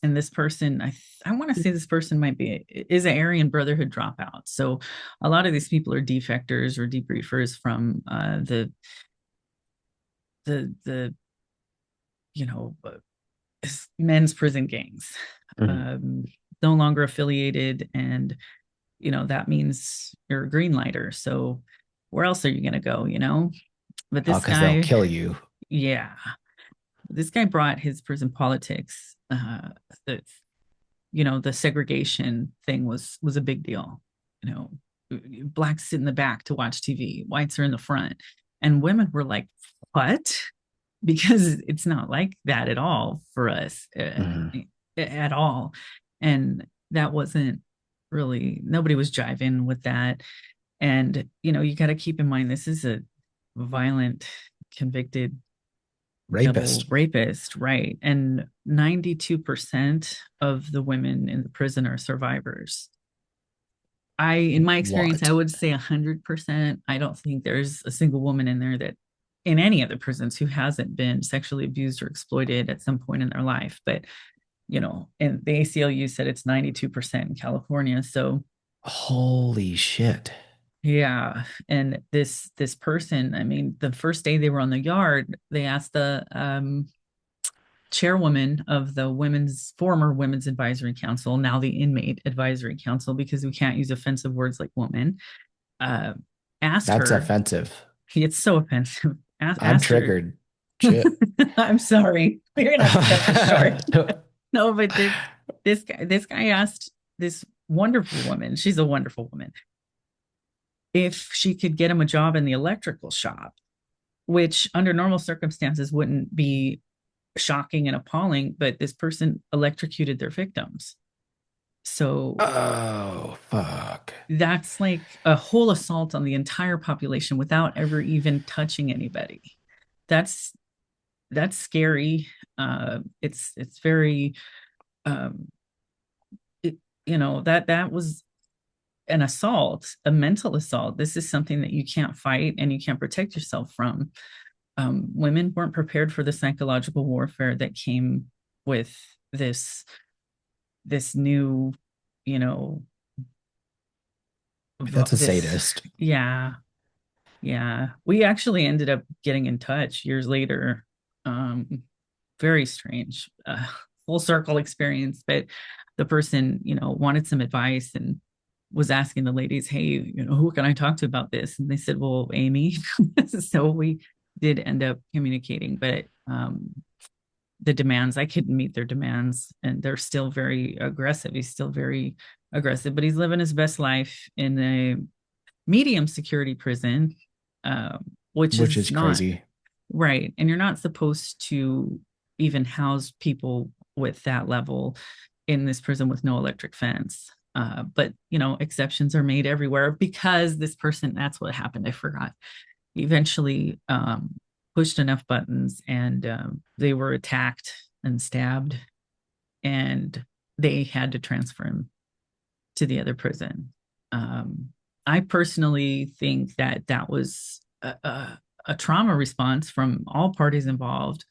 and this person, I want to say this person is an Aryan Brotherhood dropout. So a lot of these people are defectors or debriefers from the men's prison gangs. Mhm. Um, no longer affiliated, and that means you're a green lighter. So where else are you going to go? But Oh, this because they'll guy, kill you. yeah, this guy brought his prison politics. The the segregation thing was a big deal. You know, blacks sit in the back to watch TV, whites are in the front, and women were like, "What?" Because it's not like that at all for us, Mhm. at all. And that wasn't really, nobody was jiving with that. And you got to keep in mind, this is a violent, convicted double Rapist. rapist, right? And 92% of the women in the prison are survivors. In my experience, I What? would say 100%. I don't think there's a single woman in there that, in any of the prisons, who hasn't been sexually abused or exploited at some point in their life. But, and the ACLU said it's 92% in California. So Holy shit. yeah. And this person, I mean, the first day they were on the yard, they asked the chairwoman of the former women's advisory council, now the inmate advisory council, because we can't use offensive words like woman. asked That's her, offensive. it's so offensive. I'm Asked her, triggered. Shit. I'm sorry, we're gonna have to cut this short. No, but this guy asked this wonderful woman, she's a wonderful woman, if she could get him a job in the electrical shop, which under normal circumstances wouldn't be shocking and appalling, but this person electrocuted their victims. So Oh, fuck. that's like a whole assault on the entire population without ever even touching anybody. That's that's scary. It's very um, it, that was an assault, a mental assault. This is something that you can't fight and you can't protect yourself from. Women weren't prepared for the psychological warfare that came with this new, you know, That's a this, sadist. yeah, yeah. We actually ended up getting in touch years later. Um, Very strange, full circle experience. But the person, wanted some advice and was asking the ladies, "Hey, who can I talk to about this?" And they said, "Well, Amy." So we did end up communicating, but the demands, I couldn't meet their demands, and they're still very aggressive. He's still very aggressive, but he's living his best life in a medium security prison, which Which is is not crazy. right. And you're not supposed to even house people with that level in this prison with no electric fence. But exceptions are made everywhere because this person, that's what happened. I forgot. Eventually pushed enough buttons and they were attacked and stabbed, and they had to transfer him to the other prison. I personally think that that was a trauma response from all parties involved.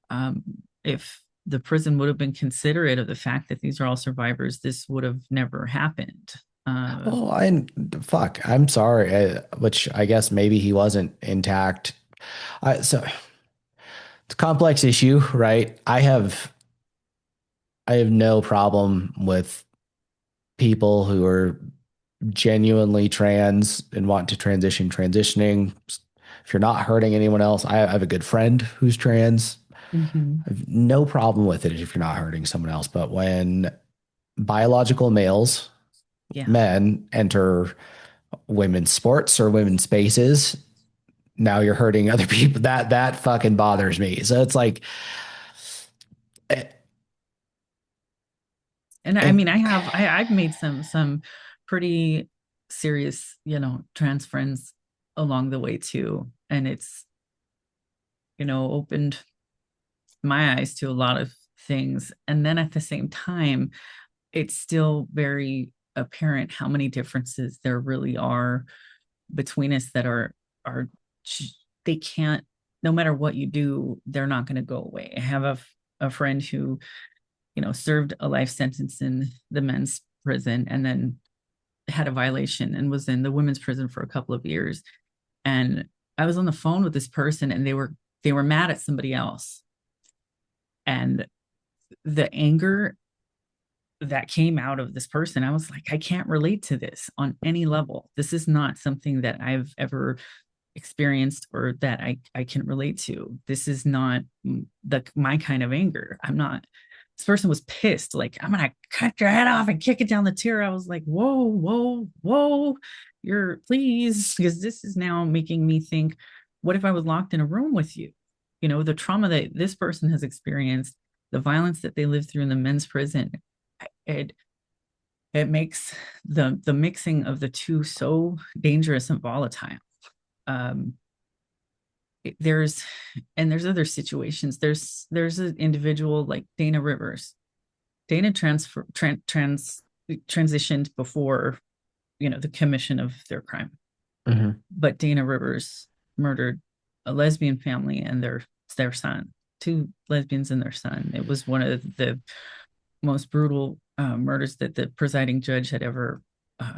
Um, if the prison would have been considerate of the fact that these are all survivors, this would have never happened. Well, I fuck. I'm sorry. Which I guess maybe he wasn't intact. So it's a complex issue, right? I have no problem with people who are genuinely trans and want to transitioning. If you're not hurting anyone else, I have a good friend who's trans. Mhm. I have no problem with it if you're not hurting someone else. But when biological males, Yeah. men, enter women's sports or women's spaces, now you're hurting other people. That fucking bothers me. So it's like, eh, And I and mean, I've made some pretty serious, trans friends along the way too. And it's, opened my eyes to a lot of things. And then at the same time, it's still very apparent how many differences there really are between us that are they can't, no matter what you do, they're not going to go away. I have a friend who, served a life sentence in the men's prison and then had a violation and was in the women's prison for a couple of years. And I was on the phone with this person and they were mad at somebody else. And the anger that came out of this person, I was like, I can't relate to this on any level. This is not something that I've ever experienced or that I can relate to. This is not my kind of anger. I'm not. This person was pissed, like, I'm gonna cut your head off and kick it down the tier. I was like, whoa, whoa, whoa, you're please, because this is now making me think, what if I was locked in a room with you? The trauma that this person has experienced, the violence that they lived through in the men's prison, it it makes the mixing of the two so dangerous and volatile. Um, there's there's other situations. There's an individual like Dana Rivers. Dana transitioned before the commission of their crime, mhm. but Dana Rivers murdered a lesbian family and their son, two lesbians and their son. It was one of the most brutal murders that the presiding judge had ever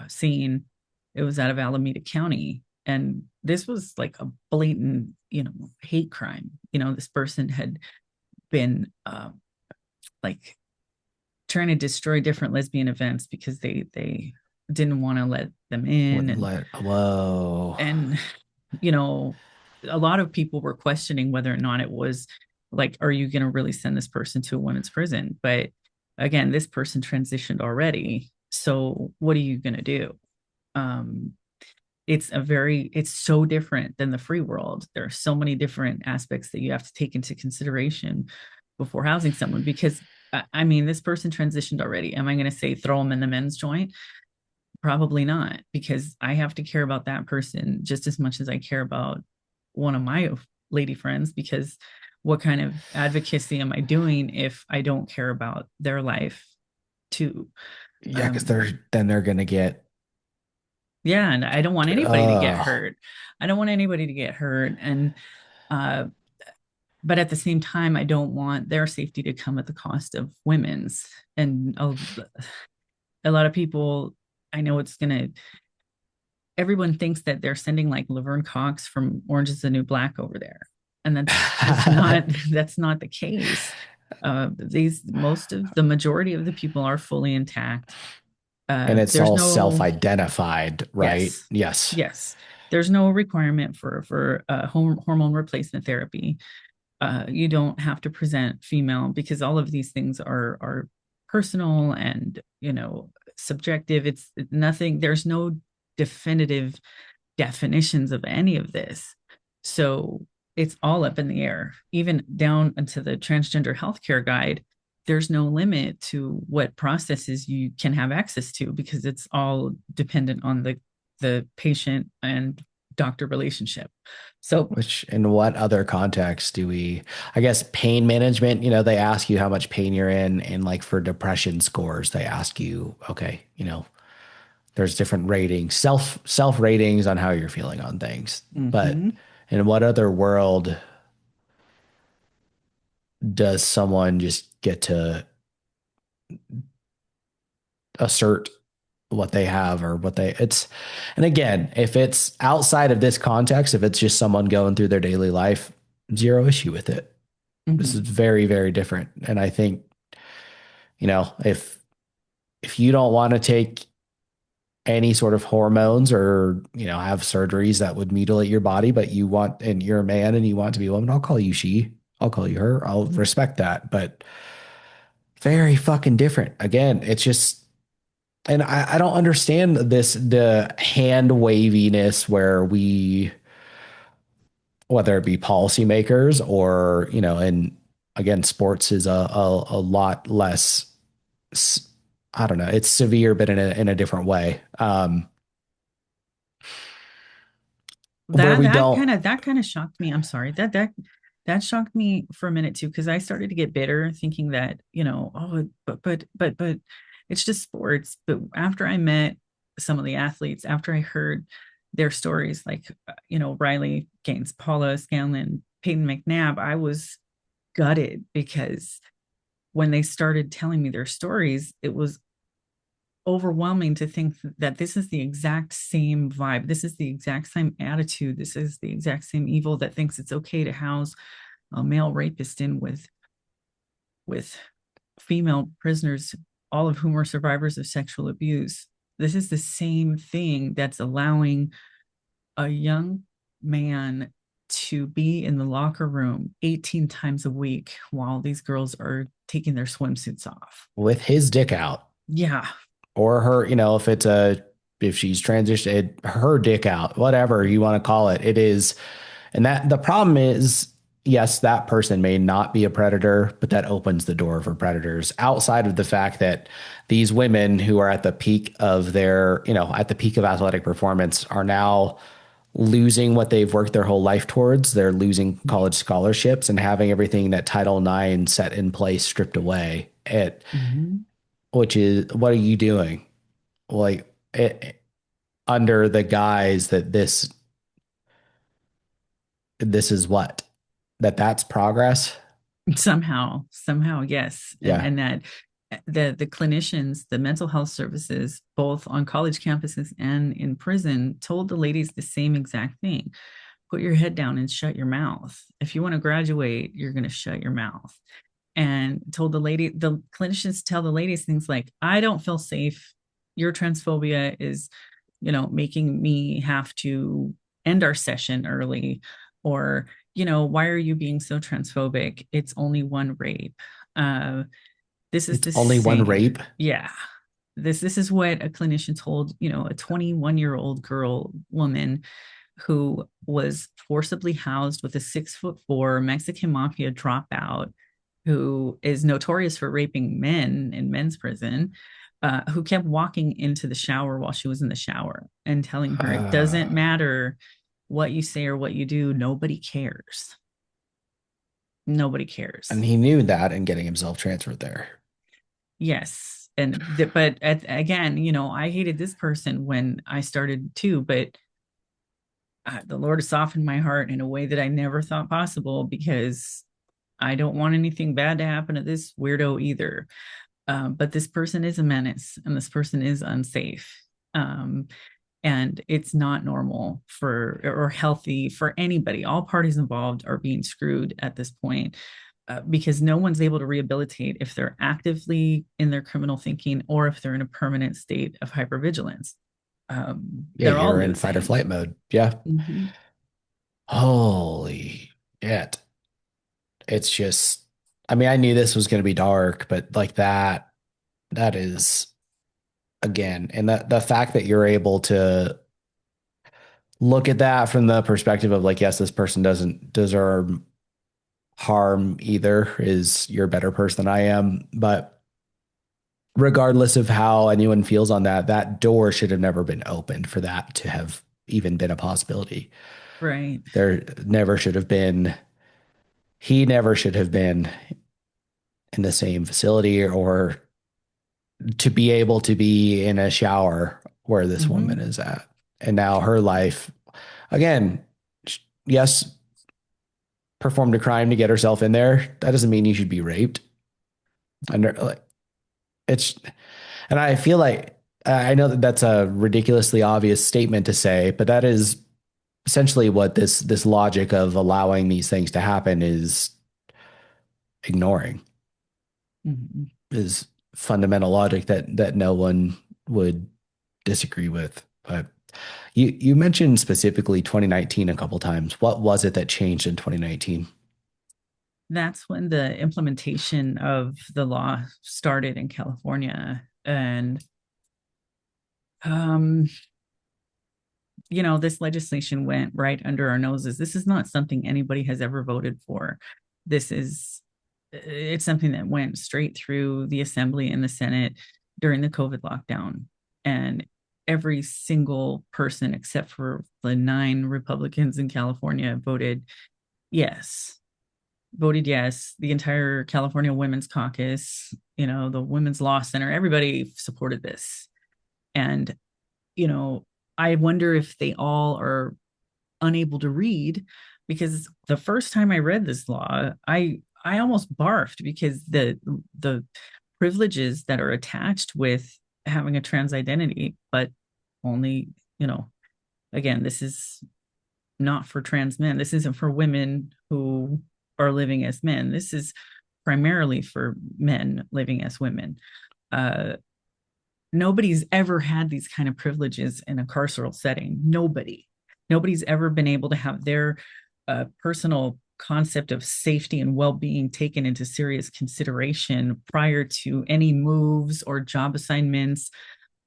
seen. It was out of Alameda County. And this was like a blatant, hate crime. This person had been like trying to destroy different lesbian events because they didn't want to let them in. Wouldn't let. Whoa. And you know, a lot of people were questioning whether or not it was like, are you going to really send this person to a women's prison? But again, this person transitioned already. So what are you going to do? Um, it's so different than the free world. There are so many different aspects that you have to take into consideration before housing someone because I mean, this person transitioned already. Am I going to say throw them in the men's joint? Probably not, because I have to care about that person just as much as I care about one of my lady friends, because what kind of advocacy am I doing if I don't care about their life too? Yeah, because Um, they're gonna get. yeah, and I don't want anybody to get Oh, hurt. I don't want anybody to get hurt. And uh, but at the same time, I don't want their safety to come at the cost of women's. And a lot of people, I know it's gonna everyone thinks that they're sending like Laverne Cox from Orange is the New Black over there. And that's not that's not the case. These most of the majority of the people are fully intact. and it's There's all no self-identified, right? yes, Yes. yes. There's no requirement for hormone replacement therapy. You don't have to present female because all of these things are personal and subjective. It's nothing. There's no definitive definitions of any of this. So it's all up in the air, even down into the transgender healthcare guide. There's no limit to what processes you can have access to because it's all dependent on the patient and doctor relationship. So Which, in what other context do we, I guess, pain management, they ask you how much pain you're in. And like for depression scores, they ask you, okay, there's different ratings, self ratings on how you're feeling on things. But mhm. in what other world does someone just get to assert what they have or and again, if it's outside of this context, if it's just someone going through their daily life, zero issue with it. This is Mhm. very, very different. And I think, if you don't want to take any sort of hormones or, have surgeries that would mutilate your body, but and you're a man and you want to be a woman, I'll call you she, I'll call you her. I'll respect that. But very fucking different. Again, it's just, and I don't understand the hand waviness where whether it be policymakers or, and again, sports is a lot less, I don't know, it's severe, but in a different way. Where we don't, That kind of shocked me. I'm sorry. That shocked me for a minute too, because I started to get bitter thinking that, oh, but it's just sports. But after I met some of the athletes, after I heard their stories, like Riley Gaines, Paula Scanlon, Peyton McNabb, I was gutted because when they started telling me their stories, it was overwhelming to think that this is the exact same vibe. This is the exact same attitude. This is the exact same evil that thinks it's okay to house a male rapist in with female prisoners, all of whom are survivors of sexual abuse. This is the same thing that's allowing a young man to be in the locker room 18 times a week while these girls are taking their swimsuits off. with his dick out Yeah. or her, if she's transitioned, her dick out, whatever you want to call it, it is. And that the problem is, yes, that person may not be a predator, but that opens the door for predators outside of the fact that these women who are at the peak of at the peak of athletic performance are now losing what they've worked their whole life towards. They're losing college scholarships and having everything that Title IX set in place stripped away. Mm-hmm. Which is, what are you doing? Like, under the guise that this is what, that's progress. Somehow yes, Yeah. and that the clinicians, the mental health services both on college campuses and in prison told the ladies the same exact thing: put your head down and shut your mouth. If you want to graduate, you're going to shut your mouth. And told the clinicians tell the ladies things like, I don't feel safe your transphobia is, making me have to end our session early, or, why are you being so transphobic? It's only one rape. Uh, this is It's the only one same. rape. Yeah. This is what a clinician told, a 21-year-old woman who was forcibly housed with a 6'4" Mexican mafia dropout who is notorious for raping men in men's prison, who kept walking into the shower while she was in the shower and telling her, it doesn't matter what you say or what you do, nobody cares. Nobody And cares. he knew that and getting himself transferred there. Yes. Again, I hated this person when I started too, but the Lord has softened my heart in a way that I never thought possible, because I don't want anything bad to happen to this weirdo either. But this person is a menace and this person is unsafe. Um, and it's not normal for or healthy for anybody. All parties involved are being screwed at this point, because no one's able to rehabilitate if they're actively in their criminal thinking or if they're in a permanent state of hypervigilance. Yeah, They're all you're in fight or losing. flight mode. Yeah. Mm-hmm. Holy shit. It's just, I mean, I knew this was going to be dark, but like that is again, and that the fact that you're able to look at that from the perspective of like, yes, this person doesn't deserve harm either, is you're a better person than I am. But regardless of how anyone feels on that, that door should have never been opened for that to have even been a possibility. Right. There never should have been, he never should have been in the same facility or to be able to be in a shower where this woman Mm-hmm. is at. And now her life, again, yes, performed a crime to get herself in there. That doesn't mean you should be raped. And it's, and I feel like, I know that that's a ridiculously obvious statement to say, but that is essentially what this logic of allowing these things to happen is ignoring, Mm-hmm. is fundamental logic that no one would disagree with. But you mentioned specifically 2019 a couple times. What was it that changed in 2019? That's when the implementation of the law started in California. And, um, this legislation went right under our noses. This is not something anybody has ever voted for. It's something that went straight through the Assembly and the Senate during the COVID lockdown. And every single person, except for the 9 Republicans in California, yes. Voted yes. The entire California Women's Caucus, the Women's Law Center, everybody supported this. And, you know, I wonder if they all are unable to read, because the first time I read this law, I almost barfed, because the privileges that are attached with having a trans identity, but only, again, this is not for trans men. This isn't for women who are living as men. This is primarily for men living as women. Uh, Nobody's ever had these kind of privileges in a carceral setting. Nobody's ever been able to have their personal concept of safety and well-being taken into serious consideration prior to any moves or job assignments.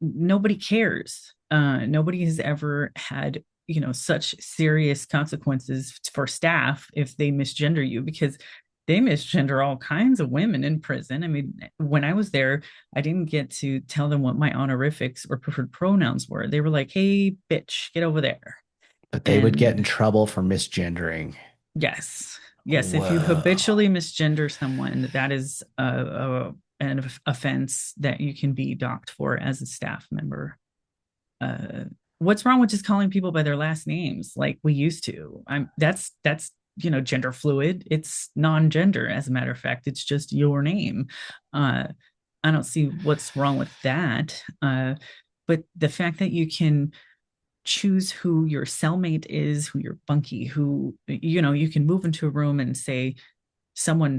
Nobody cares. Nobody has ever had, such serious consequences for staff if they misgender you, because they misgender all kinds of women in prison. I mean, when I was there, I didn't get to tell them what my honorifics or preferred pronouns were. They were like, "Hey, bitch, get over there." But they would get in And trouble for misgendering. yes, yes, if you Whoa. habitually misgender someone, that is an offense that you can be docked for as a staff member. uh what's wrong with just calling people by their last names like we used to? That's gender fluid. It's non-gender, as a matter of fact. It's just your name. uh I don't see what's wrong with that. But the fact that you can choose who your cellmate is, who your bunkie, who, you can move into a room and say,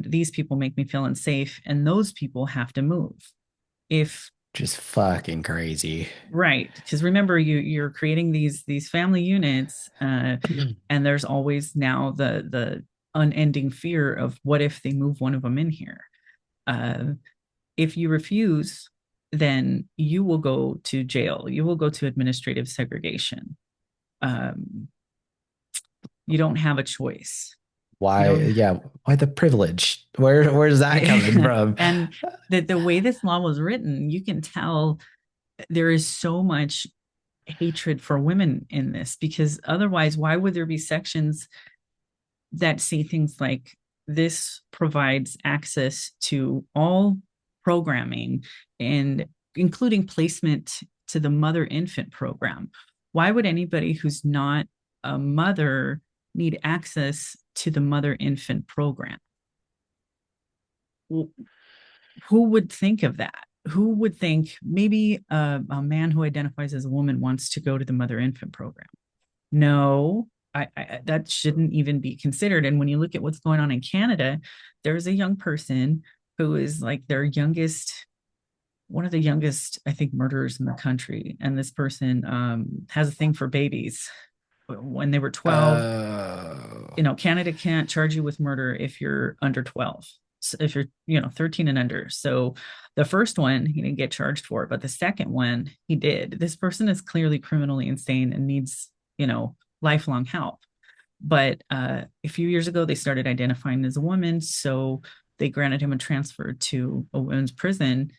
these people make me feel unsafe, and those people have to move. If Just fucking crazy. Right. Because remember, you're creating these family units, and there's always now the unending fear of what if they move one of them in here. Uh, if you refuse, then you will go to jail. You will go to administrative segregation. Um, you don't have a choice. You Why, don't. yeah, why the privilege? Where's that coming from? And the way this law was written, you can tell there is so much hatred for women in this, because otherwise, why would there be sections that say things like this provides access to all programming and including placement to the mother infant program? Why would anybody who's not a mother need access to the mother infant program? Who would think of that? Who would think maybe a man who identifies as a woman wants to go to the mother infant program? No, that shouldn't even be considered. And when you look at what's going on in Canada, there's a young person who is like their youngest, one of the youngest, I think, murderers in the country. And this person has a thing for babies. When they were 12, Oh, Canada can't charge you with murder if you're under 12. So if you're, 13 and under. So the first one he didn't get charged for, but the second one he did. This person is clearly criminally insane and needs, lifelong help. But a few years ago, they started identifying as a woman. So they granted him a transfer to a women's prison.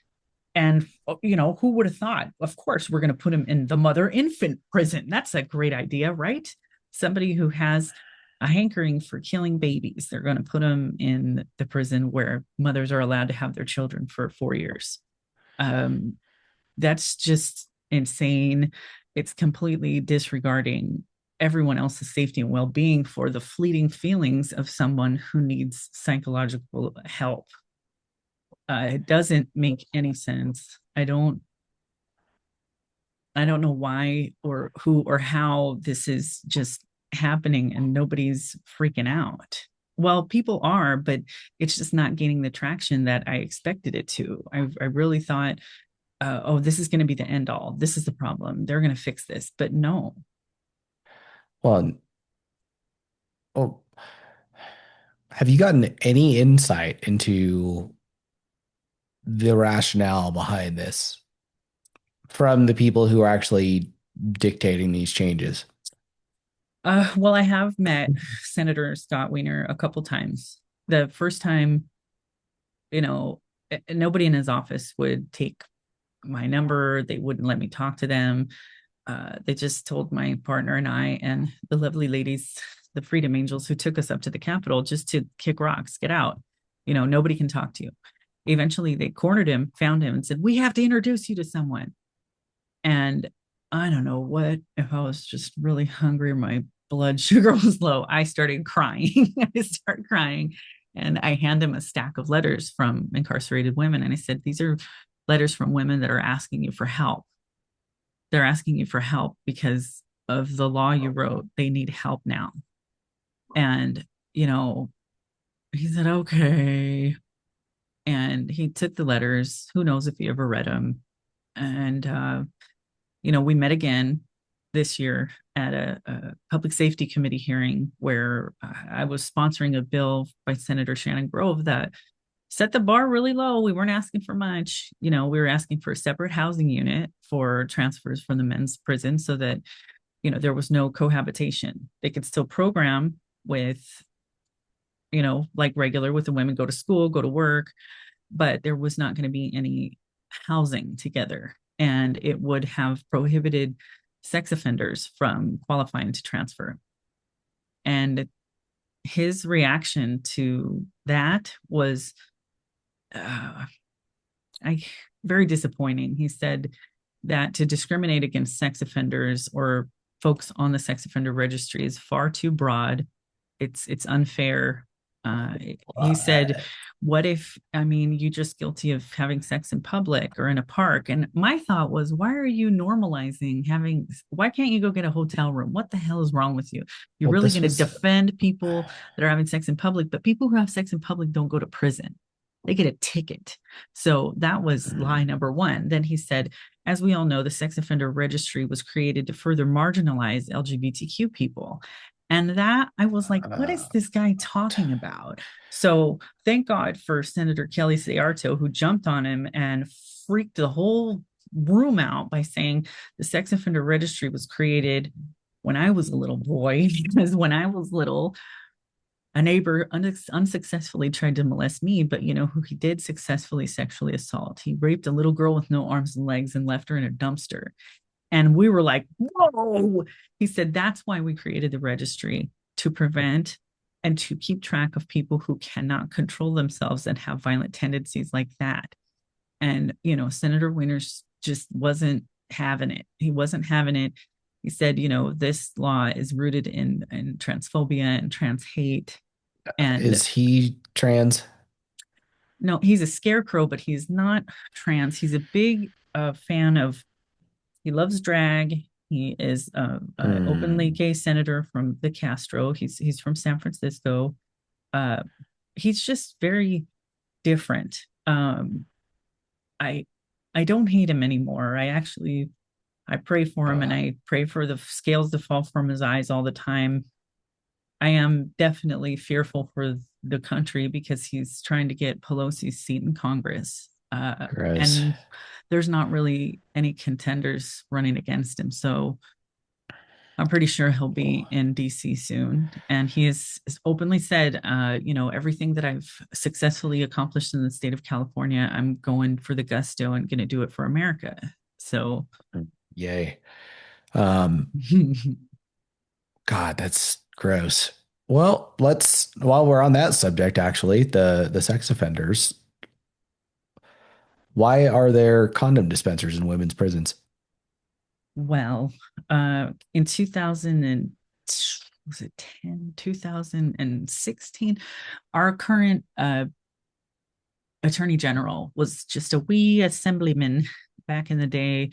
And, who would have thought? Of course, we're going to put him in the mother infant prison. That's a great idea, right? Somebody who has a hankering for killing babies, they're going to put them in the prison where mothers are allowed to have their children for 4 years. Um, that's just insane. It's completely disregarding everyone else's safety and well-being for the fleeting feelings of someone who needs psychological help. It doesn't make any sense. I don't know why or who or how this is just happening and nobody's freaking out. Well, people are, but it's just not gaining the traction that I expected it to. I really thought, oh, this is going to be the end all. This is the problem. They're going to fix this. But no. well, oh, have you gotten any insight into the rationale behind this from the people who are actually dictating these changes? Well, I have met Senator Scott Wiener a couple times. The first time, nobody in his office would take my number. They wouldn't let me talk to them. They just told my partner and I and the lovely ladies, the Freedom Angels, who took us up to the Capitol just to kick rocks, get out. Nobody can talk to you. Eventually, they cornered him, found him, and said, "We have to introduce you to someone." And I don't know what, if I was just really hungry or my blood sugar was low, I started crying. I started crying. And I hand him a stack of letters from incarcerated women. And I said, "These are letters from women that are asking you for help. They're asking you for help because of the law you wrote. They need help now." And, he said, "Okay." And he took the letters. Who knows if he ever read them. And, we met again this year at a public safety committee hearing where I was sponsoring a bill by Senator Shannon Grove that set the bar really low. We weren't asking for much. We were asking for a separate housing unit for transfers from the men's prison so that, there was no cohabitation. They could still program with, like regular with the women, go to school, go to work, but there was not going to be any housing together. And it would have prohibited sex offenders from qualifying to transfer. And his reaction to that was uh, I, very disappointing. He said that to discriminate against sex offenders or folks on the sex offender registry is far too broad. It's unfair. He said, "What if, I mean, you just guilty of having sex in public or in a park?" And my thought was, why are you normalizing having? Why can't you go get a hotel room? What the hell is wrong with you? You're Well, really this going to was defend people that are having sex in public, but people who have sex in public don't go to prison. they get a ticket. So that was lie number one. Then he said, as we all know, the sex offender registry was created to further marginalize LGBTQ people. And that I was like, what is this guy talking about? So thank God for Senator Kelly Sayarto, who jumped on him and freaked the whole room out by saying the sex offender registry was created when I was a little boy, because when I was little, a neighbor unsuccessfully tried to molest me, but you know who he did successfully sexually assault? He raped a little girl with no arms and legs and left her in a dumpster. And we were like, whoa. He said, that's why we created the registry, to prevent and to keep track of people who cannot control themselves and have violent tendencies like that. And, you know, Senator Winters just wasn't having it. He wasn't having it. He said, you know, this law is rooted in transphobia and trans hate. And Is he trans? no, he's a scarecrow, but he's not trans. He's a big fan of, he loves drag. He is a openly Hmm. gay senator from the Castro. He's from San Francisco. Uh, he's just very different. I I don't hate him anymore. I pray for him, and Uh, I pray for the scales to fall from his eyes all the time. I am definitely fearful for the country because he's trying to get Pelosi's seat in Congress. Gross. And there's not really any contenders running against him. So I'm pretty sure he'll be in DC soon. And he has openly said, you know, everything that I've successfully accomplished in the state of California, I'm going for the gusto and going to do it for America. So, Yay. Um, God, that's gross. Well, while we're on that subject, actually, the sex offenders, why are there condom dispensers in women's prisons? well, in 2000 and was it 10, 2016, our current attorney general was just a wee assemblyman back in the day,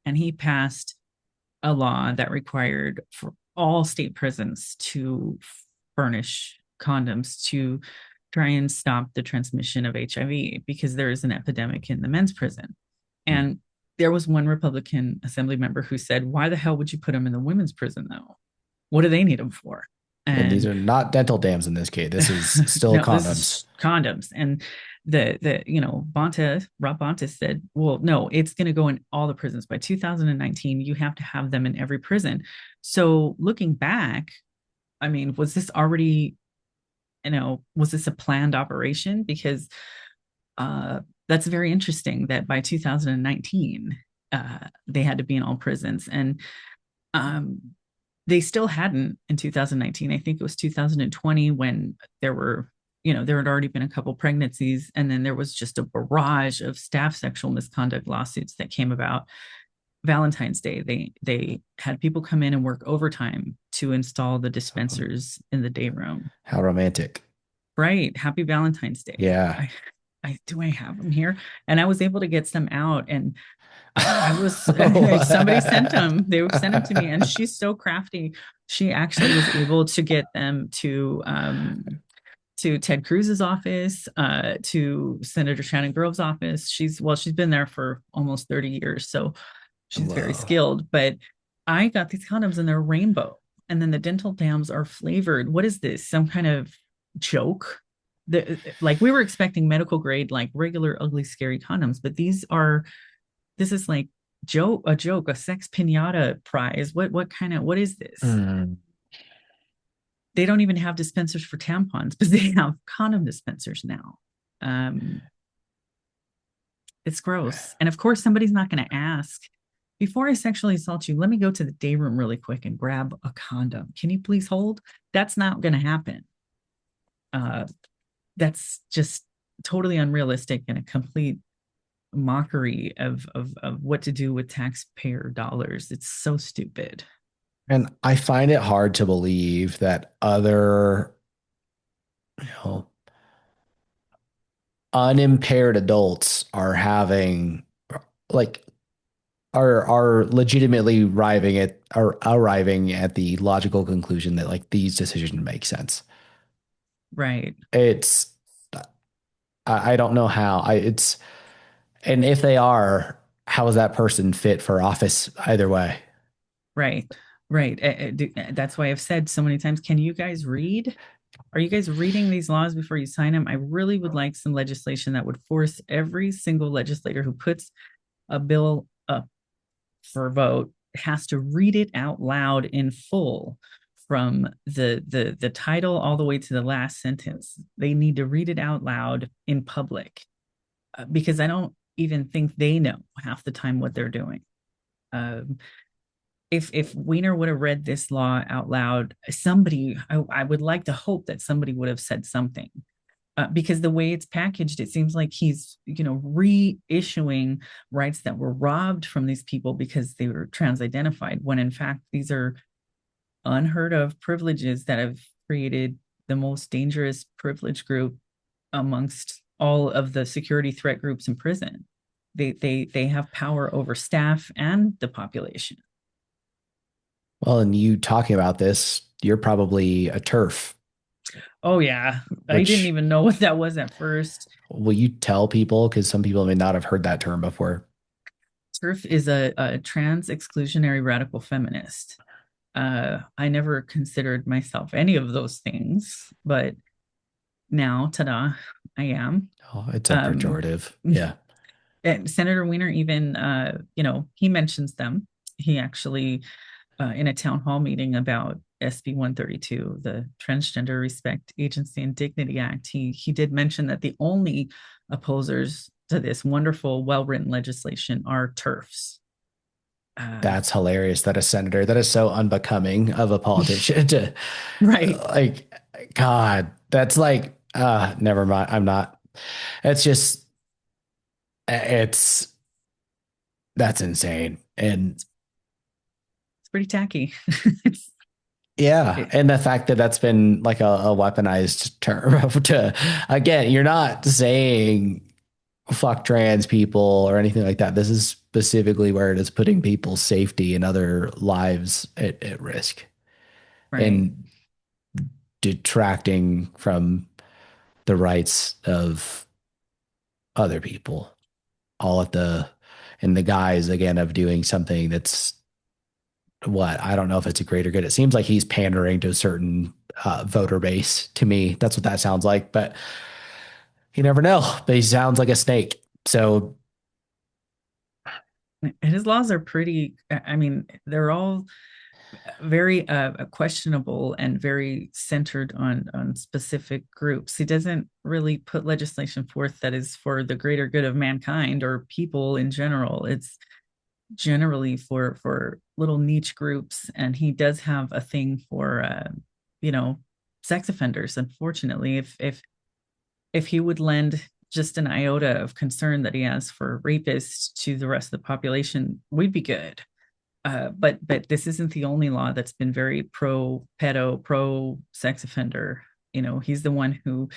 and he passed a law that required for all state prisons to furnish condoms to try and stop the transmission of HIV because there is an epidemic in the men's prison. And there was one Republican assembly member who said, why the hell would you put them in the women's prison though? What do they need them for? And these And are not dental dams in this case. This is still no, this condoms. is condoms. And the you know, Rob Bonta said, well, no, it's going to go in all the prisons by 2019. You have to have them in every prison. So looking back, I mean, was this already, you know, was this a planned operation? Because that's very interesting that by 2019, they had to be in all prisons. And um, they still hadn't in 2019. I think it was 2020 when there were, you know, there had already been a couple pregnancies, and then there was just a barrage of staff sexual misconduct lawsuits that came about. Valentine's Day, they had people come in and work overtime to install the dispensers in the day room. How romantic. Right. Happy Valentine's Day. Yeah. I do I have them here? And I was able to get some out, and I was somebody sent Oh. them. They sent them to me, and she's so crafty. She actually was able to get them to Ted Cruz's office, to Senator Shannon Grove's office. She's been there for almost 30 years, so she's very Whoa. skilled. But I got these condoms and they're rainbow, and then the dental dams are flavored. What is this? Some kind of joke? Like we were expecting medical grade, like regular ugly scary condoms, but this is like a sex pinata prize. What is this? Mm. They don't even have dispensers for tampons, but they have condom dispensers now. Um, it's gross. And of course, somebody's not going to ask, before I sexually assault you, let me go to the day room really quick and grab a condom. Can you please hold? That's not going to happen. Uh, that's just totally unrealistic and a complete mockery of what to do with taxpayer dollars. It's so stupid. And I find it hard to believe that other, you know, unimpaired adults are having like are legitimately arriving at the logical conclusion that like these decisions make sense. Right. It's I don't know how. And if they are, how is that person fit for office either way? Right. Right. That's why I've said so many times, can you guys read? Are you guys reading these laws before you sign them? I really would like some legislation that would force every single legislator who puts a bill up for a vote has to read it out loud in full from the title all the way to the last sentence. They need to read it out loud in public because I don't even think they know half the time what they're doing. Um, if Weiner would have read this law out loud, I would like to hope that somebody would have said something. Because the way it's packaged, it seems like he's, reissuing rights that were robbed from these people because they were trans-identified, when in fact these are unheard of privileges that have created the most dangerous privilege group amongst all of the security threat groups in prison. They have power over staff and the population. Well, and you talking about this, you're probably a turf, Oh yeah, I didn't which even know what that was at first. will you tell people? Because some people may not have heard that term before. TERF is a trans exclusionary radical feminist. I never considered myself any of those things, but now, ta-da, I am. Oh, it's a Um, pejorative. Yeah. and Senator Weiner even, he mentions them. He actually, in a town hall meeting about SB 132, the Transgender Respect, Agency, and Dignity Act, he did mention that the only opposers to this wonderful, well-written legislation are TERFs. Uh, That's hilarious that a senator, that is so unbecoming of a politician to right. like, God, that's like, never mind. I'm not, it's just, it's, that's insane. And It's pretty tacky. yeah. It, And the fact that that's been like a weaponized term to, again, you're not saying fuck trans people or anything like that. This is specifically where it is putting people's safety and other lives at risk right. and detracting from the rights of other people, all at the in the guise again of doing something that's what I don't know if it's a greater good. It seems like he's pandering to a certain voter base. To me, that's what that sounds like. But you never know. But he sounds like a snake. So His laws are pretty, I mean, they're all very questionable and very centered on specific groups. He doesn't really put legislation forth that is for the greater good of mankind or people in general. It's generally for little niche groups, and he does have a thing for you know sex offenders. Unfortunately, if he would lend just an iota of concern that he has for rapists to the rest of the population, we'd be good. But this isn't the only law that's been very pro pedo, pro sex offender. He's the one who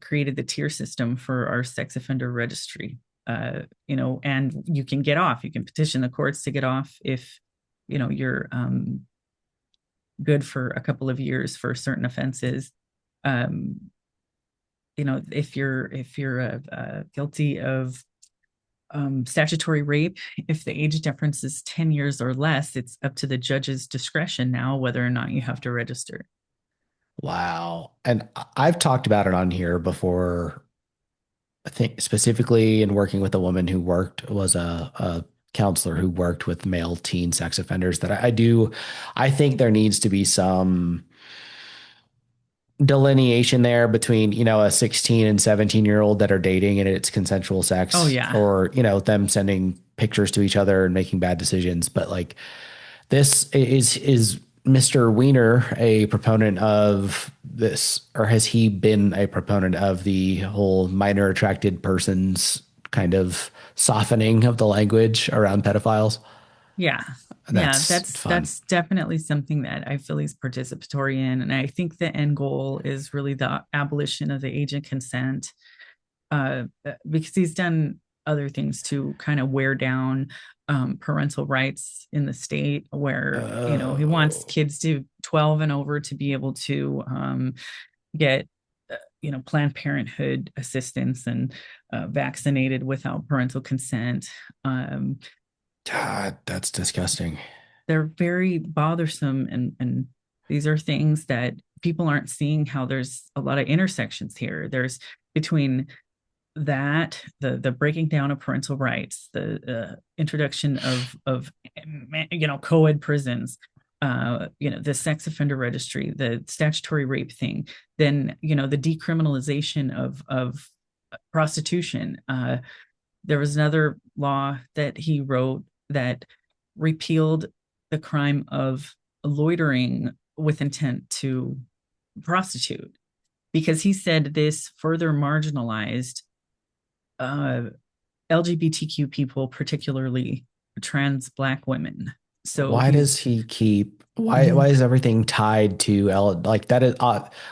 created the tier system for our sex offender registry. And you can get off. You can petition the courts to get off if you're good for a couple of years for certain offenses. Um, if you're guilty of statutory rape, if the age difference is 10 years or less, it's up to the judge's discretion now whether or not you have to register. wow. And I've talked about it on here before. I think specifically in working with a woman who was a counselor who worked with male teen sex offenders that I think there needs to be some delineation there between, a 16 and 17-year-old that are dating and it's consensual Oh sex yeah. or, them sending pictures to each other and making bad decisions. But like this is Mr. Weiner a proponent of this, or has he been a proponent of the whole minor attracted persons kind of softening of the language around pedophiles? Yeah. Yeah, That's fun. that's definitely something that I feel he's participatory in. And I think the end goal is really the abolition of the age of consent, because he's done other things to kind of wear down parental rights in the state, where he wants Oh, kids to 12 and over to be able to get Planned Parenthood assistance and vaccinated without parental consent. Um, God, that's disgusting. they're very bothersome, and these are things that people aren't seeing, how there's a lot of intersections here. There's between that, the breaking down of parental rights, the introduction of co-ed prisons, the sex offender registry, the statutory rape thing, then the decriminalization of prostitution. There was another law that he wrote that repealed the crime of loitering with intent to prostitute, because he said this further marginalized uh, LGBTQ people, particularly trans Black women. So Why does he's he keep mm-hmm, why is everything tied to like that is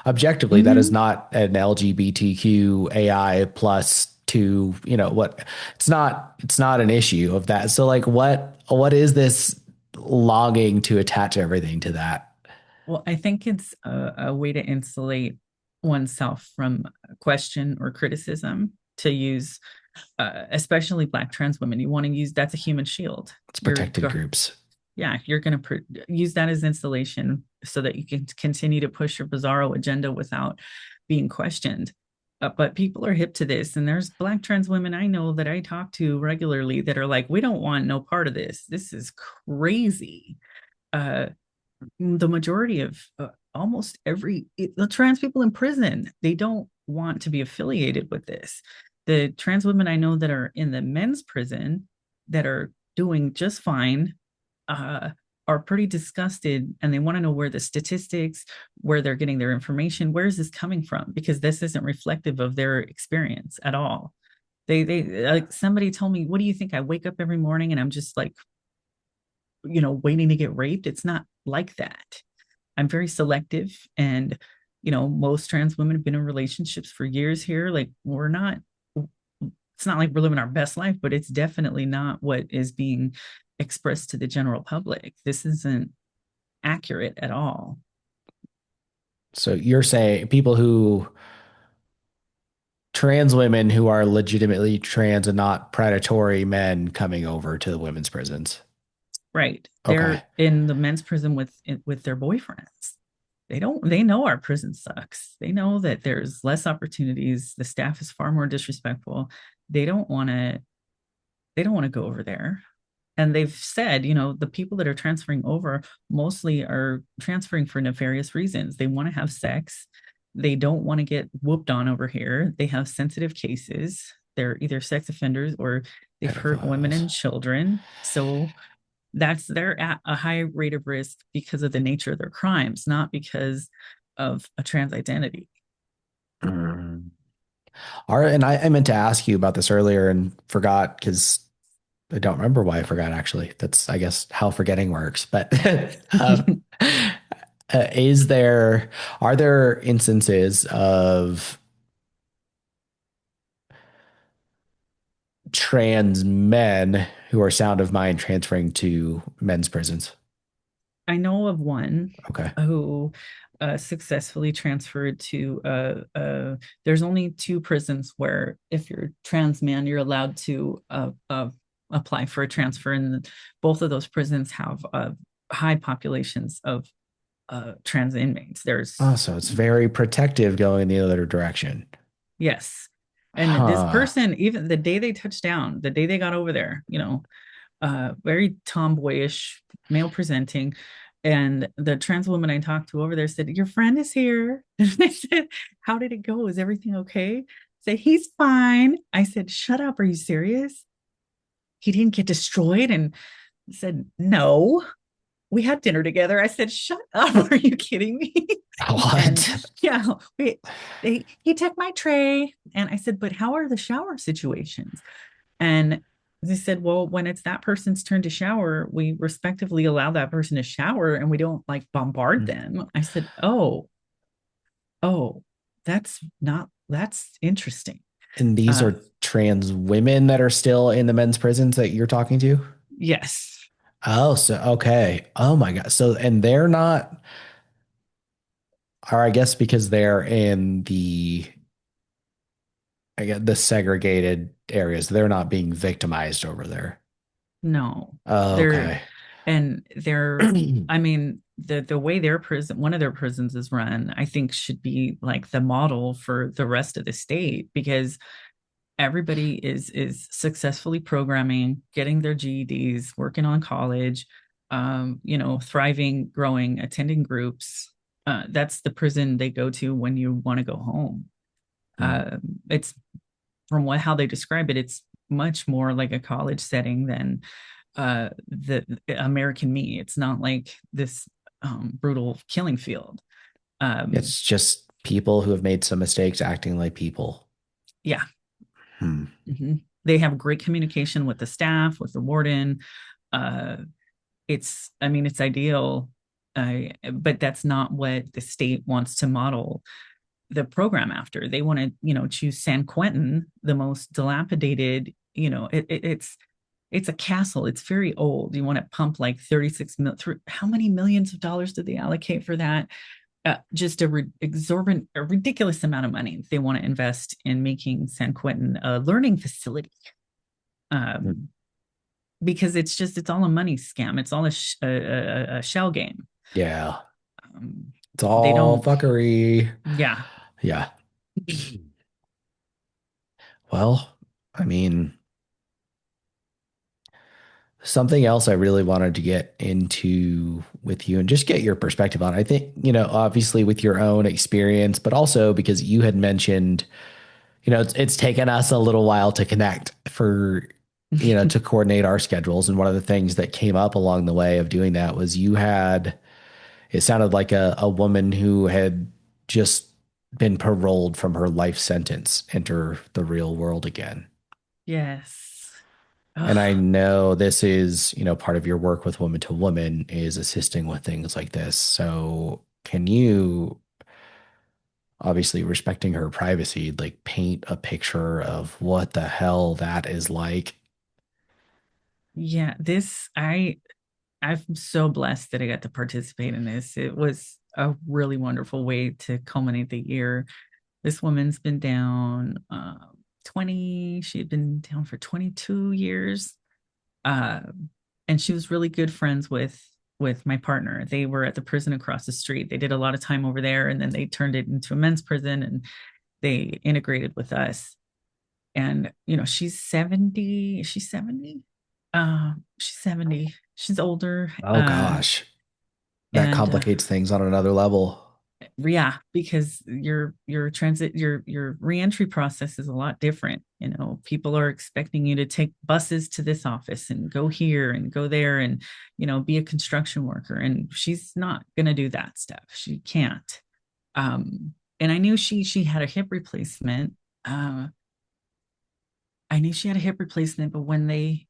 objectively that is mm-hmm. not an LGBTQ AI plus to, what, it's not an issue of that. So like what is this longing to attach everything to that? Well, I think it's a way to insulate oneself from question or criticism, to use, especially Black trans women. You want to use, that's a human shield. It's You're protected groups. Yeah, you're going to use that as insulation so that you can continue to push your bizarro agenda without being questioned. But people are hip to this, and there's Black trans women I know that I talk to regularly that are like, we don't want no part of this. This is crazy. Uh, the majority of almost the trans people in prison, they don't want to be affiliated with this. The trans women I know that are in the men's prison that are doing just fine, uh, are pretty disgusted, and they want to know where the statistics, where they're getting their information, where is this coming from, because this isn't reflective of their experience at all. They like, somebody told me, what do you think, I wake up every morning and I'm just like, waiting to get raped? It's not like that. I'm very selective, and most trans women have been in relationships for years here. Like, we're not, it's not like we're living our best life, but it's definitely not what is being expressed to the general public. This isn't accurate at all. So you're saying people who trans women who are legitimately trans and not predatory men coming over to the women's prisons. Right. Okay. They're in the men's prison with their boyfriends. They know our prison sucks. They know that there's less opportunities. The staff is far more disrespectful. They don't want to they don't want to go over there. And they've said, the people that are transferring over mostly are transferring for nefarious reasons. They want to have sex. They don't want to get whooped on over here. They have sensitive cases. They're either sex offenders or they've hurt women Pedophiles. and children. So they're at a high rate of risk because of the nature of their crimes, not because of a trans identity. Mm. All right, and I meant to ask you about this earlier and forgot because I don't remember why I forgot actually. That's, I guess, how forgetting works. But is there are there instances of trans men who are sound of mind transferring to men's prisons? I know of one Okay. who successfully transferred to, there's only two prisons where if you're trans man, you're allowed to apply for a transfer. And both of those prisons have high populations of trans inmates. Oh, so it's very protective going the other direction. Yes. And this Huh. person, even the day they touched down, the day they got over there, very tomboyish, male presenting. And the trans woman I talked to over there said, your friend is here. And I said, how did it go? Is everything okay? I said, he's fine. I said, shut up. Are you serious? He didn't get destroyed. And I said, no, we had dinner together. I said, shut up. Are you kidding me? And What? yeah, he took my tray. And I said, but how are the shower situations? And they said, well, when it's that person's turn to shower, we respectively allow that person to shower and we don't like bombard them. I said, oh, that's interesting. And these Uh, are trans women that are still in the men's prisons that you're talking to? yes. Oh, so okay. Oh my God. So, and they're not, or I guess because they're in the I get the segregated areas. They're not being victimized over there. No, Oh, they're okay. and they're I mean the way their prison, one of their prisons is run, I think should be like the model for the rest of the state, because everybody is successfully programming, getting their GEDs, working on college, thriving, growing, attending groups. That's the prison they go to when you want to go home. It's from what how they describe it, it's much more like a college setting than the American Me. It's not like this brutal killing field. Um, It's just people who have made some mistakes acting like people. yeah. Hmm. Mhm. They have great communication with the staff, with the warden. Uh, I mean, it's ideal, but that's not what the state wants to model the program after. They want to, choose San Quentin, the most dilapidated. It's a castle. It's very old. You want to pump like 36 mil. How many millions of dollars did they allocate for that? Just a ridiculous amount of money they want to invest in making San Quentin a learning facility. Um, because it's all a money scam. It's all a shell game. Yeah. Um, It's they all don't. fuckery. Yeah. Yeah. Well, I mean, something else I really wanted to get into with you and just get your perspective on. I think, obviously with your own experience, but also because you had mentioned, it's taken us a little while to connect for, to coordinate our schedules. And one of the things that came up along the way of doing that was it sounded like a woman who had just been paroled from her life sentence enter the real world again. Yes. And I Oh, know this is, part of your work with Woman to Woman is assisting with things like this. So can you, obviously respecting her privacy, like paint a picture of what the hell that is like? yeah. I'm so blessed that I got to participate in this. It was a really wonderful way to culminate the year. This woman's been down 20, she had been down for 22 years. Uh, and she was really good friends with my partner. They were at the prison across the street. They did a lot of time over there, and then they turned it into a men's prison, and they integrated with us. And she's 70. She's 70. She's 70. She's older. Oh gosh, that And complicates things on another level. Yeah, because your reentry process is a lot different. People are expecting you to take buses to this office and go here and go there and be a construction worker, and she's not going to do that stuff. She can't. And I knew she had a hip replacement. uh I knew she had a hip replacement, but when the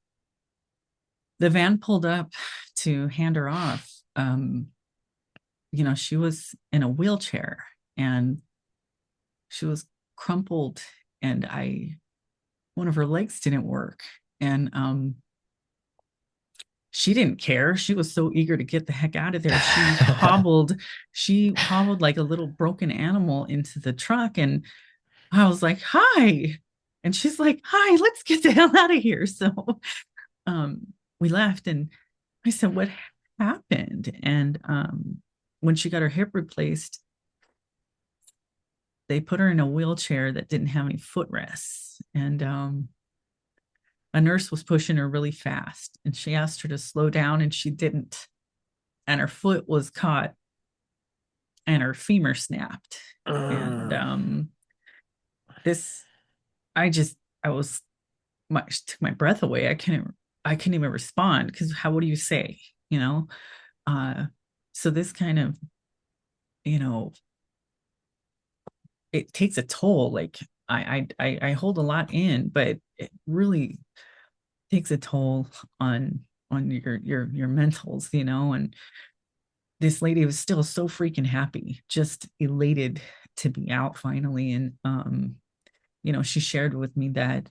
van pulled up to hand her off, she was in a wheelchair, and she was crumpled, and I one of her legs didn't work. And she didn't care. She was so eager to get the heck out of there. She hobbled like a little broken animal into the truck, and I was like, "Hi." And she's like, "Hi, let's get the hell out of here." So we left, and I said, "What happened?" And when she got her hip replaced, they put her in a wheelchair that didn't have any footrests. And a nurse was pushing her really fast, and she asked her to slow down, and she didn't. And her foot was caught, and her femur snapped. And this, I just, I was, took my breath away. I couldn't even respond, because what do you say? You know? Uh, so this kind of, you know, it takes a toll. Like I hold a lot in, but it really takes a toll on your mentals, and this lady was still so freaking happy, just elated to be out finally. And she shared with me that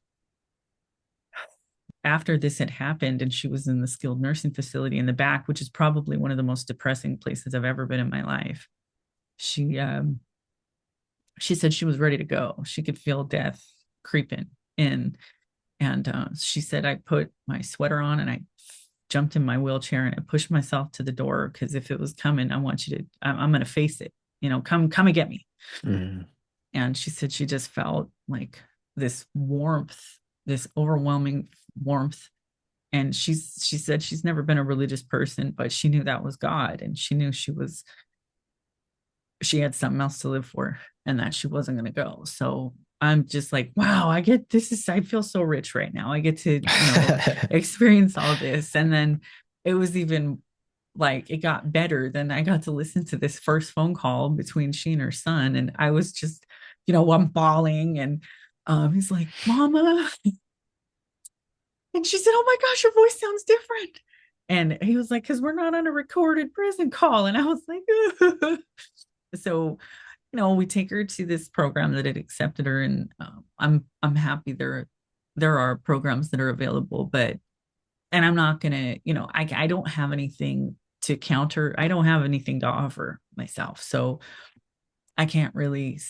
after this had happened, and she was in the skilled nursing facility in the back, which is probably one of the most depressing places I've ever been in my life. She she said she was ready to go. She could feel death creeping in. And she said, I put my sweater on and I jumped in my wheelchair and I pushed myself to the door because if it was coming, I want you to, I'm going to face it. Come and get me. Mm. And she said she just felt like this warmth, this overwhelming warmth. And she said she's never been a religious person, but she knew that was God, and she knew she had something else to live for, and that she wasn't going to go. So I'm just like, wow, I feel so rich right now. I get to, experience all this. And then it was even like, it got better. Then I got to listen to this first phone call between she and her son. And I was just, I'm bawling. And he's like, Mama. And she said, oh my gosh, your voice sounds different. And he was like, because we're not on a recorded prison call. And I was like, so we take her to this program that had accepted her, and I'm happy there are programs that are available, and I'm not gonna, I don't have anything to counter. I don't have anything to offer myself, so I can't really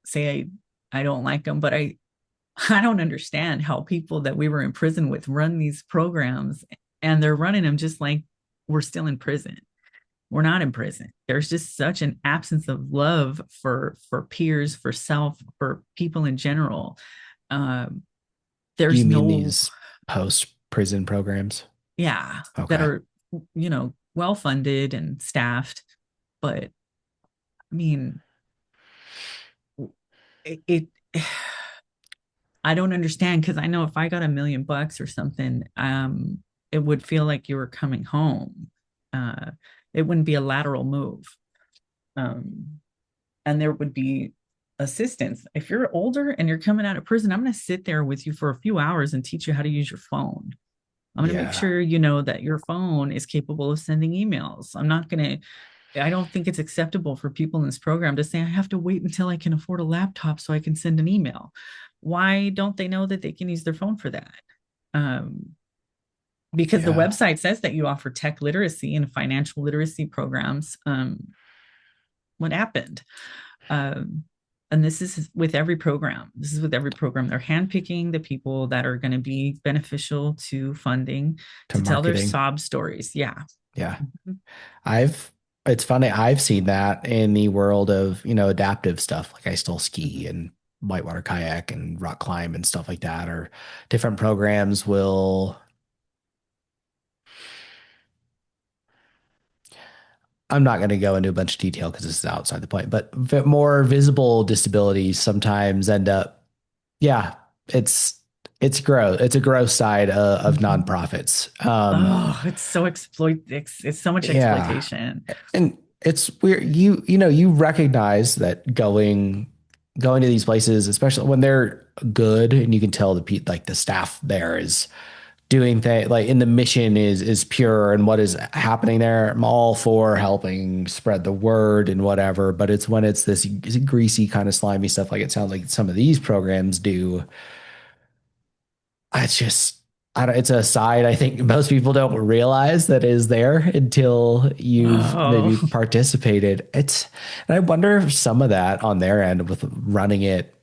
say I don't like them, but I don't understand how people that we were in prison with run these programs, and they're running them just like we're still in prison. We're not in prison. There's just such an absence of love for peers, for self, for people in general. Do you There's mean no, these post-prison programs? yeah, that Okay. are, well funded and staffed. But I mean, it I don't understand, because I know if I got $1 million or something, it would feel like you were coming home. Uh, it wouldn't be a lateral move. Um, and there would be assistance. If you're older and you're coming out of prison, I'm going to sit there with you for a few hours and teach you how to use your phone. I'm going to make Yeah. sure you know that your phone is capable of sending emails. I don't think it's acceptable for people in this program to say, I have to wait until I can afford a laptop so I can send an email. Why don't they know that they can use their phone for that? Um, because the Yeah. website says that you offer tech literacy and financial literacy programs. What happened? Um, and this is with every program. This is with every program. They're handpicking the people that are going to be beneficial to funding To to tell their marketing. sob stories. Yeah. Yeah. I've it's funny, I've seen that in the world of, adaptive stuff. Like I still ski Mhm. and whitewater kayak and rock climb and stuff like that, or different programs will I'm not going to go into a bunch of detail because this is outside the point, but more visible disabilities sometimes end up, yeah, it's it's a gross side of Mhm. Mhm. nonprofits. Oh, it's so it's so much Yeah, exploitation. and it's weird. You recognize that going to these places, especially when they're good, and you can tell like the staff there is doing things like in the mission is pure and what is happening there. I'm all for helping spread the word and whatever, but it's when it's this greasy kind of slimy stuff, like it sounds like some of these programs do. It's just, I don't, it's a side I think most people don't realize that is there until you've maybe Oh. participated. And I wonder if some of that on their end with running it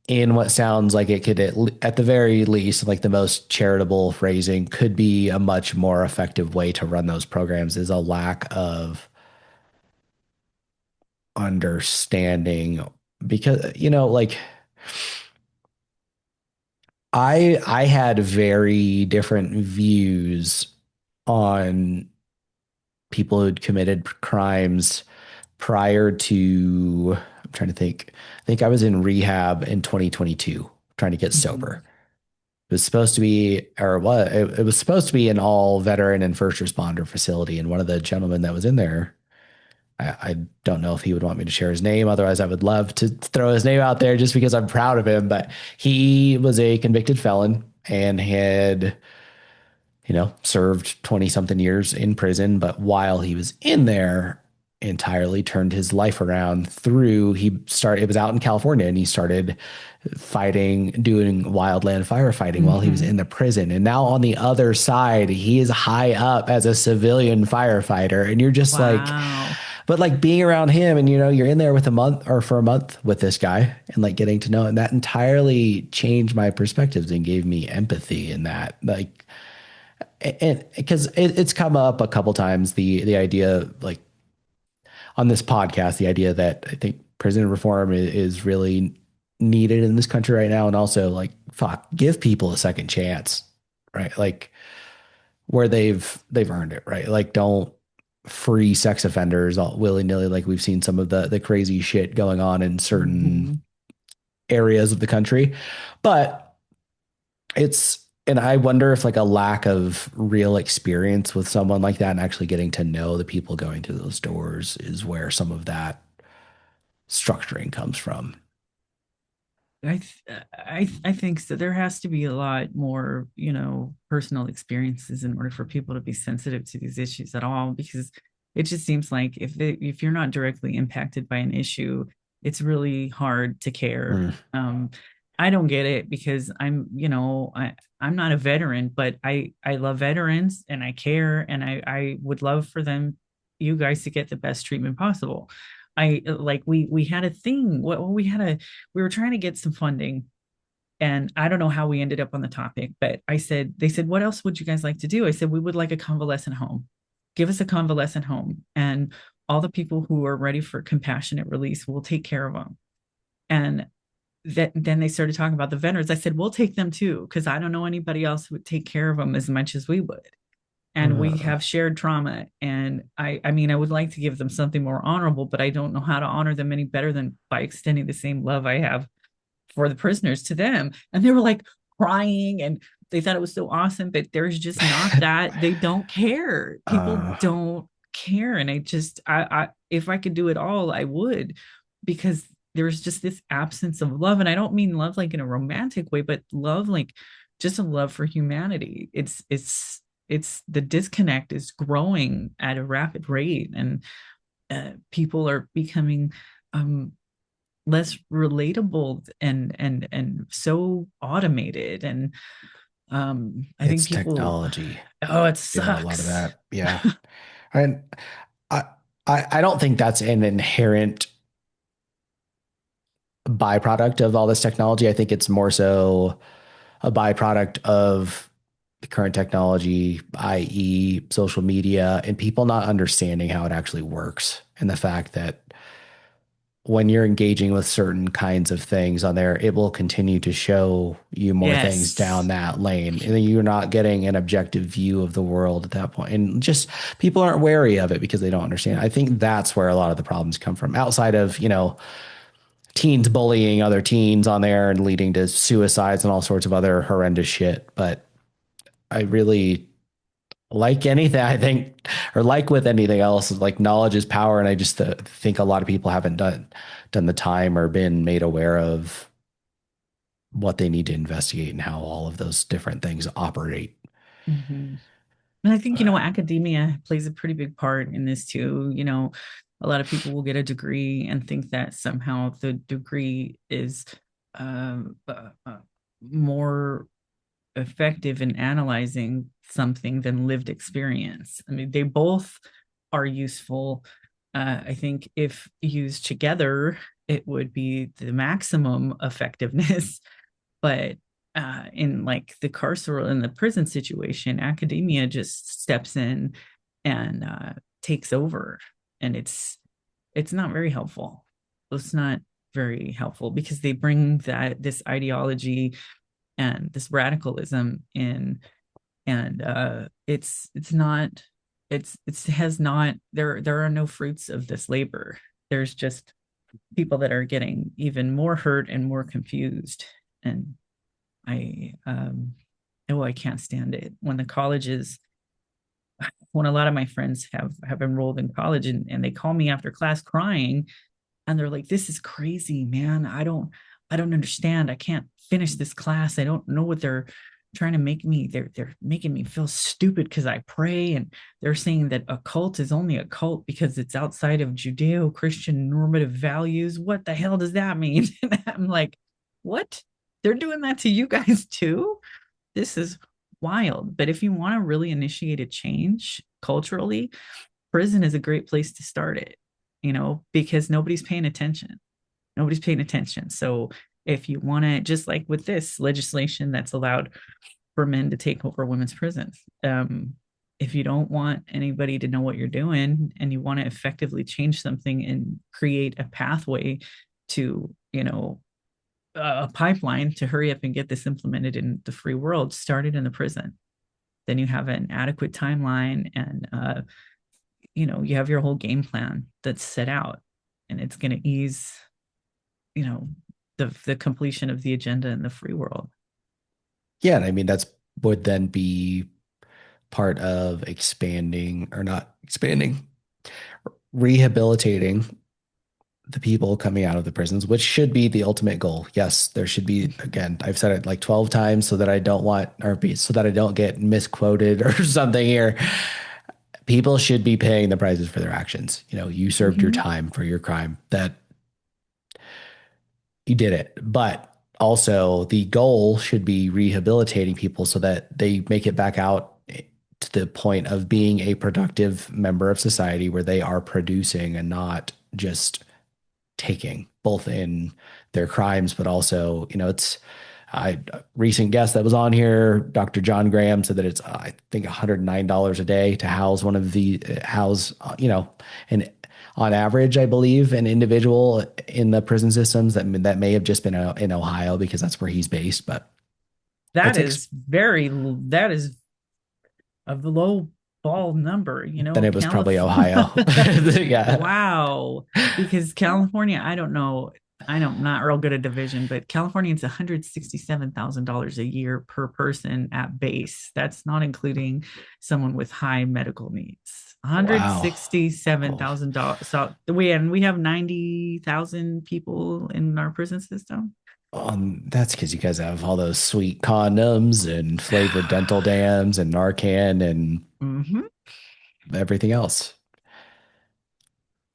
in what sounds like it could at the very least, like the most charitable phrasing, could be a much more effective way to run those programs is a lack of understanding. Because like I had very different views on people who'd committed crimes prior to, I'm trying to think. I think I was in rehab in 2022 trying to get sober. Mhm. It was supposed to be, or what? It was supposed to be an all veteran and first responder facility. And one of the gentlemen that was in there, I don't know if he would want me to share his name. Otherwise, I would love to throw his name out there just because I'm proud of him. But he was a convicted felon and had, served 20 something years in prison. But while he was in there, entirely turned his life around it was out in California and he started doing wildland firefighting while he was in Mhm. the prison. And now on the other side, he is high up as a civilian firefighter. And you're just like, Wow. but like being around him and you're in there with a month or for a month with this guy and like getting to know him, that entirely changed my perspectives and gave me empathy in that. Like, and because it's come up a couple times, the idea like on this podcast, the idea that I think prison reform is really needed in this country right now. And also like, fuck, give people a second chance, right? Like where they've earned it, right? Like don't free sex offenders all willy nilly. Like we've seen some of the crazy shit going on in certain Mhm. areas of the country, but and I wonder if like a lack of real experience with someone like that and actually getting to know the people going through those doors is where some of that structuring comes from. I think so. There has to be a lot more, personal experiences in order for people to be sensitive to these issues at all, because it just seems like if you're not directly impacted by an issue, it's really hard to care. Mm. I don't get it because I'm not a veteran, but I love veterans and I care and I would love for you guys to get the best treatment possible. I like we had a thing. We were trying to get some funding, and I don't know how we ended up on the topic, but they said, what else would you guys like to do? I said, we would like a convalescent home. Give us a convalescent home, and all the people who are ready for compassionate release, we'll take care of them. And then they started talking about the veterans. I said, we'll take them too, because I don't know anybody else who would take care of them as much as we would. And we Uh, have shared trauma. And I mean, I would like to give them something more honorable, but I don't know how to honor them any better than by extending the same love I have for the prisoners to them. And they were like crying and they thought it was so awesome, but there's just not that. They don't care. People uh, don't care. And if I could do it all, I would, because there's just this absence of love. And I don't mean love like in a romantic way, but love like just a love for humanity. It's the disconnect is growing at a rapid rate, and people are becoming um, less relatable and so automated. And I think it's people, technology oh, it doing a lot of sucks. that. Yeah. And I, I don't think that's an inherent byproduct of all this technology. I think it's more so a byproduct of the current technology, i.e., social media, and people not understanding how it actually works. And the fact that when you're engaging with certain kinds of things on there, it will continue to show you more things down Yes. that lane. And then you're not getting an objective view of the world at that point. And just people aren't wary of it because they don't understand. I think that's where a lot of the problems come from outside of, teens bullying other teens on there and leading to suicides and all sorts of other horrendous shit. But I really like anything, I think, or like with anything else, like knowledge is power. And I just think a lot of people haven't done the time or been made aware of what they need to investigate and how all of those different things operate. Mm-hmm. And I think, academia plays a pretty big part in this too. A lot of people will get a degree and think that somehow the degree is more effective in analyzing something than lived experience. I mean, they both are useful. I think if used together, it would be the maximum effectiveness. But in like the carceral in the prison situation, academia just steps in and takes over, and it's not very helpful. It's not very helpful because they bring this ideology and this radicalism in, and it's not it has not there are no fruits of this labor. There's just people that are getting even more hurt and more confused. And I oh, I can't stand it when the colleges, when a lot of my friends have enrolled in college, and they call me after class crying, and they're like, this is crazy, man. I don't understand. I can't finish this class. I don't know what they're trying to make me. They're making me feel stupid because I pray, and they're saying that a cult is only a cult because it's outside of Judeo-Christian normative values. What the hell does that mean? And I'm like, what? They're doing that to you guys too? This is wild. But if you want to really initiate a change culturally, prison is a great place to start it. because nobody's paying attention. Nobody's paying attention. So if you want to, just like with this legislation that's allowed for men to take over women's prisons, if you don't want anybody to know what you're doing and you want to effectively change something and create a pathway to, a pipeline to hurry up and get this implemented in the free world, started in the prison. Then you have an adequate timeline, and you have your whole game plan that's set out, and it's going to ease, you know, the completion of the agenda in the free world. Yeah, and I mean that's would then be part of expanding or not expanding, rehabilitating the people coming out of the prisons, which should be the ultimate goal. Yes, there should be, again, I've said it like 12 times so that I don't want, or so that I don't get misquoted or something here. People should be paying the prices for their actions. You served your Mm-hmm. time for your crime, that you did it. But also, the goal should be rehabilitating people so that they make it back out to the point of being a productive member of society where they are producing and not just taking, both in their crimes, but also, it's a recent guest that was on here, Dr. John Graham, said that it's I think $109 a day to house one of the house, and on average, I believe an individual in the prison systems that may have just been in Ohio because that's where he's based, but That it's is very, that is a low ball number, then it was probably Ohio. California. Yeah. Wow. Because California, I don't know. I'm not real good at division, but California is $167,000 a year per person at base. That's not including someone with high medical needs. Wow. Oh, $167,000. So we have 90,000 people in our prison system. that's because you guys have all those sweet condoms and flavored dental dams and Narcan and Hmm. everything else.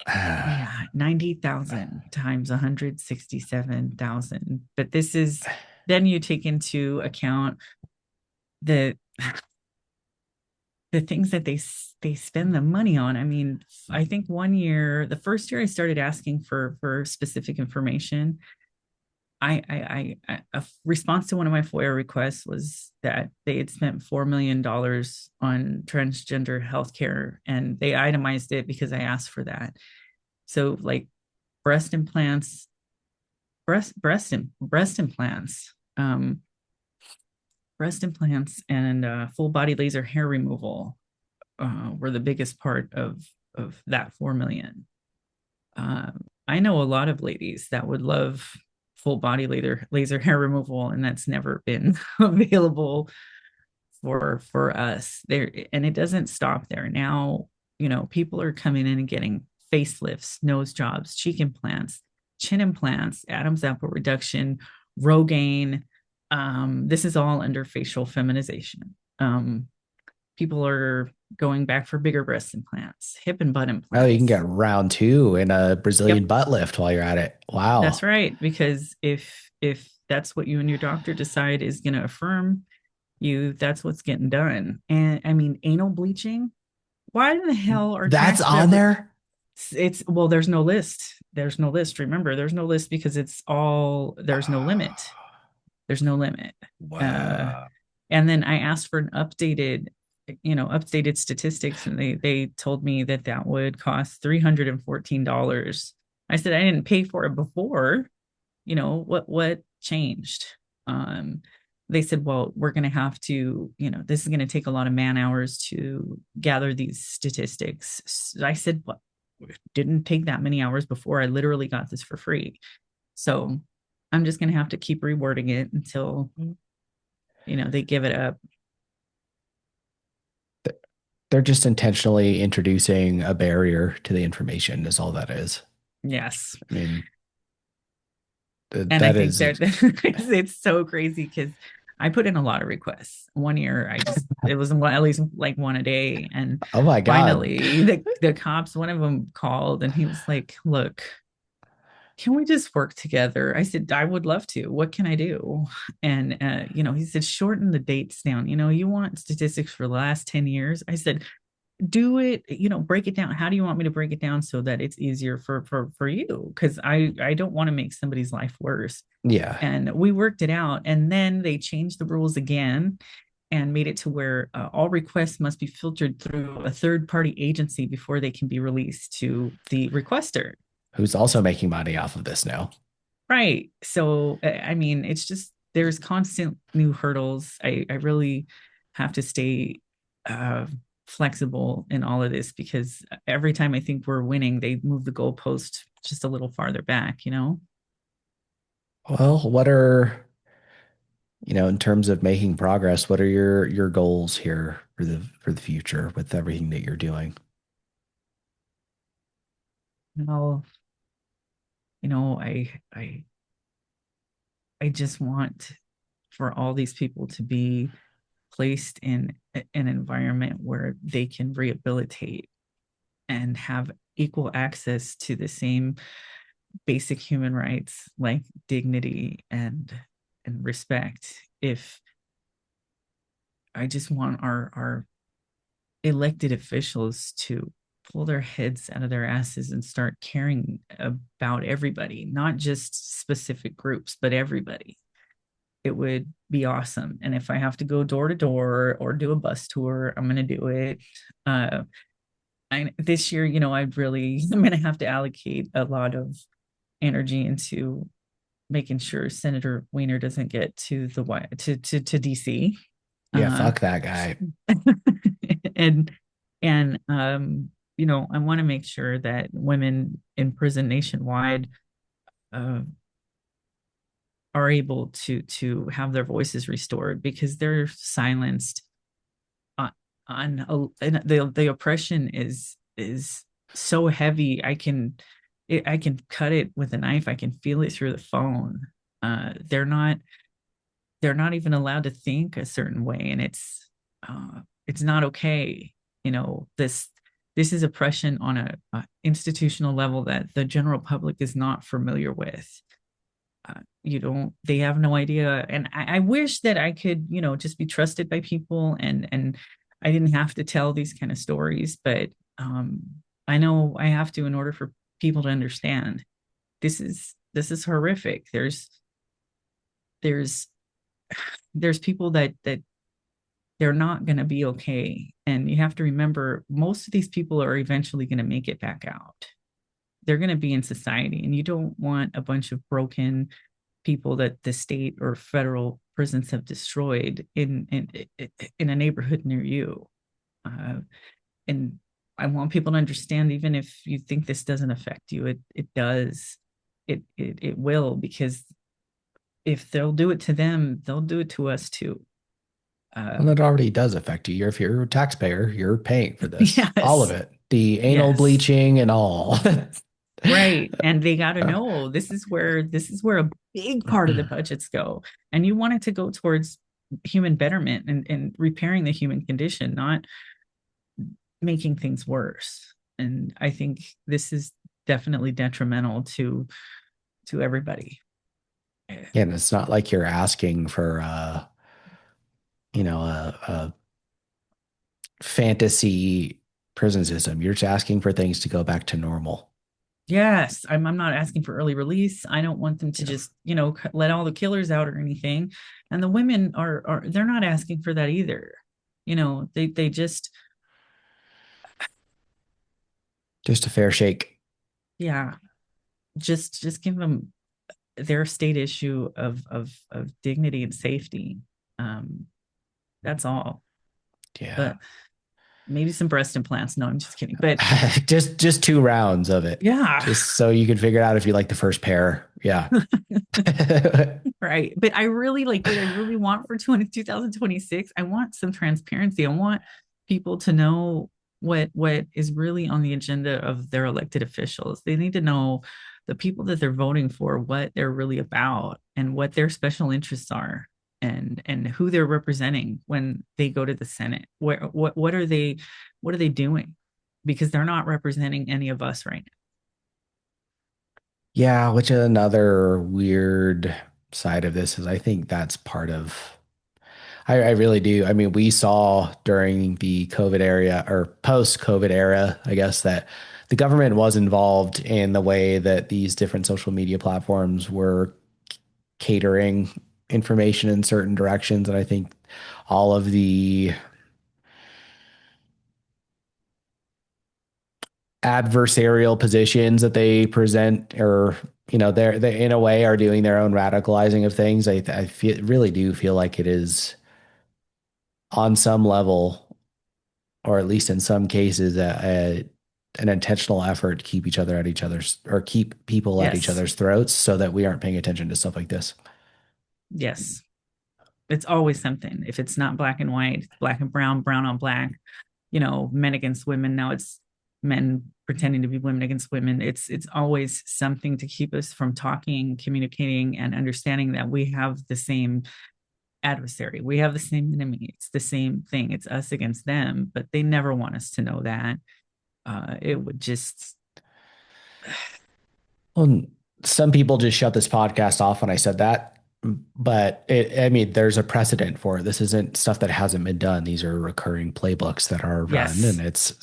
Yeah, 90,000 times 167,000. But this is, then you take into account the the things that they spend the money on. I mean, I think one year, the first year I started asking for specific information, a response to one of my FOIA requests was that they had spent $4 million on transgender healthcare, and they itemized it because I asked for that. So like breast implants, breast implants, breast implants, and full body laser hair removal were the biggest part of that 4 million. I know a lot of ladies that would love full body laser hair removal, and that's never been available for us there. And it doesn't stop there. Now, people are coming in and getting facelifts, nose jobs, cheek implants, chin implants, Adam's apple reduction, Rogaine. This is all under facial feminization. People are going back for bigger breast implants, hip and butt Oh, you can implants. get round two in a Yep, Brazilian butt lift while you're at it. that's Wow. right. Because if that's what you and your doctor decide is going to affirm you, that's what's getting done. And I mean, anal bleaching. Why in the hell are That's tax on revenue? there? It's well, there's no list. There's no list. Remember, there's no list because it's all there's no limit. There's no limit. Uh, Wow. and then I asked for an updated statistics, and they told me that that would cost $314. I said I didn't pay for it before. What changed? Um, they said, well, we're going to have to, this is going to take a lot of man hours to gather these statistics. So I said, what? It didn't take that many hours before. I literally got this for free. So I'm just going to have to keep rewording it until, they give it up. They're just intentionally introducing a barrier to the information, is all that is. Yes. I mean, And I that think is, that it's so crazy because I put in a lot of requests. One year, it was at least like one a day. And oh my God. finally, the cops, one of them called and he was like, look, can we just work together? I said, I would love to. What can I do? And, he said, shorten the dates down. You want statistics for the last 10 years? I said, do it, break it down. How do you want me to break it down so that it's easier for you? Because I don't want to make somebody's life worse. Yeah. And we worked it out, and then they changed the rules again and made it to where all requests must be filtered through a third party agency before they can be released to the requester. Who's also making money off of this now. Right. So, I mean, it's just there's constant new hurdles. I really have to stay uh, flexible in all of this because every time I think we're winning, they move the goalpost just a little farther back. Well, what are, in terms of making progress, what are your goals here for the future with everything that you're doing? Well, I just want for all these people to be placed in an environment where they can rehabilitate and have equal access to the same basic human rights like dignity and respect. If I just want our elected officials to pull their heads out of their asses and start caring about everybody, not just specific groups, but everybody. It would be awesome. And if I have to go door to door or do a bus tour, I'm going to do it. Uh, this year, I'm going to have to allocate a lot of energy into making sure Senator Weiner doesn't get to the to DC. Yeah, Uh, fuck that guy. and I want to make sure that women in prison nationwide uh, are able to have their voices restored because they're silenced on, and the oppression is so heavy. I can cut it with a knife. I can feel it through the phone. They're not even allowed to think a certain way, and it's not okay. This is oppression on a institutional level that the general public is not familiar with. You don't They have no idea, and I wish that I could just be trusted by people, and I didn't have to tell these kind of stories, but um I know I have to in order for people to understand this is horrific. There's there's people that they're not going to be okay, and you have to remember most of these people are eventually going to make it back out. They're going to be in society, and you don't want a bunch of broken people that the state or federal prisons have destroyed in a neighborhood near you. Uh, and I want people to understand, even if you think this doesn't affect you, it does. It will, because if they'll do it to them, they'll do it to us too. Uh, Well, it already does affect you. If you're a taxpayer, you're paying for this. All of yes, it. The anal yes. bleaching and all. Right. And they got to know this is where a big part of the budgets go. And you want it to go towards human betterment and repairing the human condition, not making things worse. And I think this is definitely detrimental to everybody. And it's not like you're asking for a fantasy prison system. You're just asking for things to go back to normal. Yes, I'm not asking for early release. I don't want them to Yeah. just, let all the killers out or anything. And the women are they're not asking for that either. They just, Just a fair shake. yeah, just give them their state issue of dignity and safety. Um, that's all. Yeah. But maybe some breast implants. No, I'm just kidding. But Just 2 rounds of it. yeah, Just so you can figure out if you like the first pair. Yeah. right. But I really like what I really want for 2026. I want some transparency. I want people to know what is really on the agenda of their elected officials. They need to know the people that they're voting for, what they're really about, and what their special interests are, and who they're representing when they go to the Senate. What are they doing? Because they're not representing any of us right Yeah, which another weird side of this is I think that's part of I really do. I mean, we saw during the COVID area or post-COVID era, I guess, that the government was involved in the way that these different social media platforms were catering information in certain directions. And I think all of the adversarial positions that they present or they in a way are doing their own radicalizing of things. I feel really do feel like it is on some level, or at least in some cases, an intentional effort to keep each other at each other's or keep people at each Yes. other's throats so that we aren't paying attention to stuff like this. Yes. It's always something. If it's not black and white, it's black and brown, brown on black, men against women. Now it's men pretending to be women against women. It's always something to keep us from talking, communicating, and understanding that we have the same adversary. We have the same enemy. It's the same thing. It's us against them, but they never want us to know that. It would just, Well, some people just shut this podcast off when I said that, but I mean, there's a precedent for it. This isn't stuff that hasn't been done. These are recurring playbooks that are run, and yes.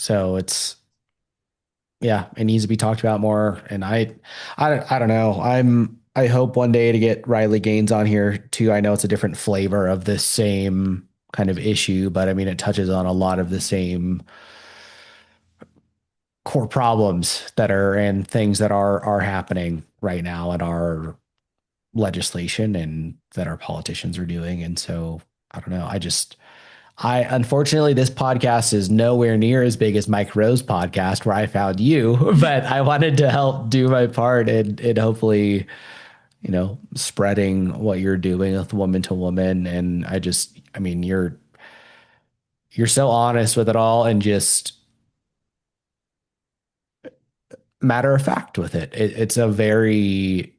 yeah, it needs to be talked about more. And I don't know. I hope one day to get Riley Gaines on here too. I know it's a different flavor of this same kind of issue, but I mean, it touches on a lot of the same core problems that are and things that are happening right now in our legislation and that our politicians are doing. And so I don't know. I unfortunately this podcast is nowhere near as big as Mike Rowe's podcast where I found you, but I wanted to help do my part and hopefully, spreading what you're doing with woman to woman. And I mean, you're so honest with it all and just matter of fact with it's a very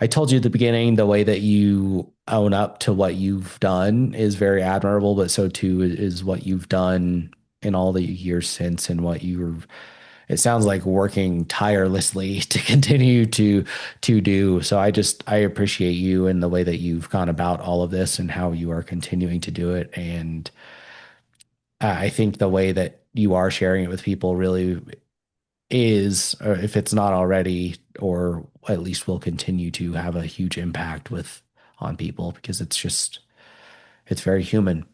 I told you at the beginning, the way that you own up to what you've done is very admirable, but so too is what you've done in all the years since and it sounds like working tirelessly to continue to do. So I appreciate you and the way that you've gone about all of this and how you are continuing to do it. And I think the way that you are sharing it with people really is, or if it's not already, or at least will continue to have a huge impact on people because it's very human.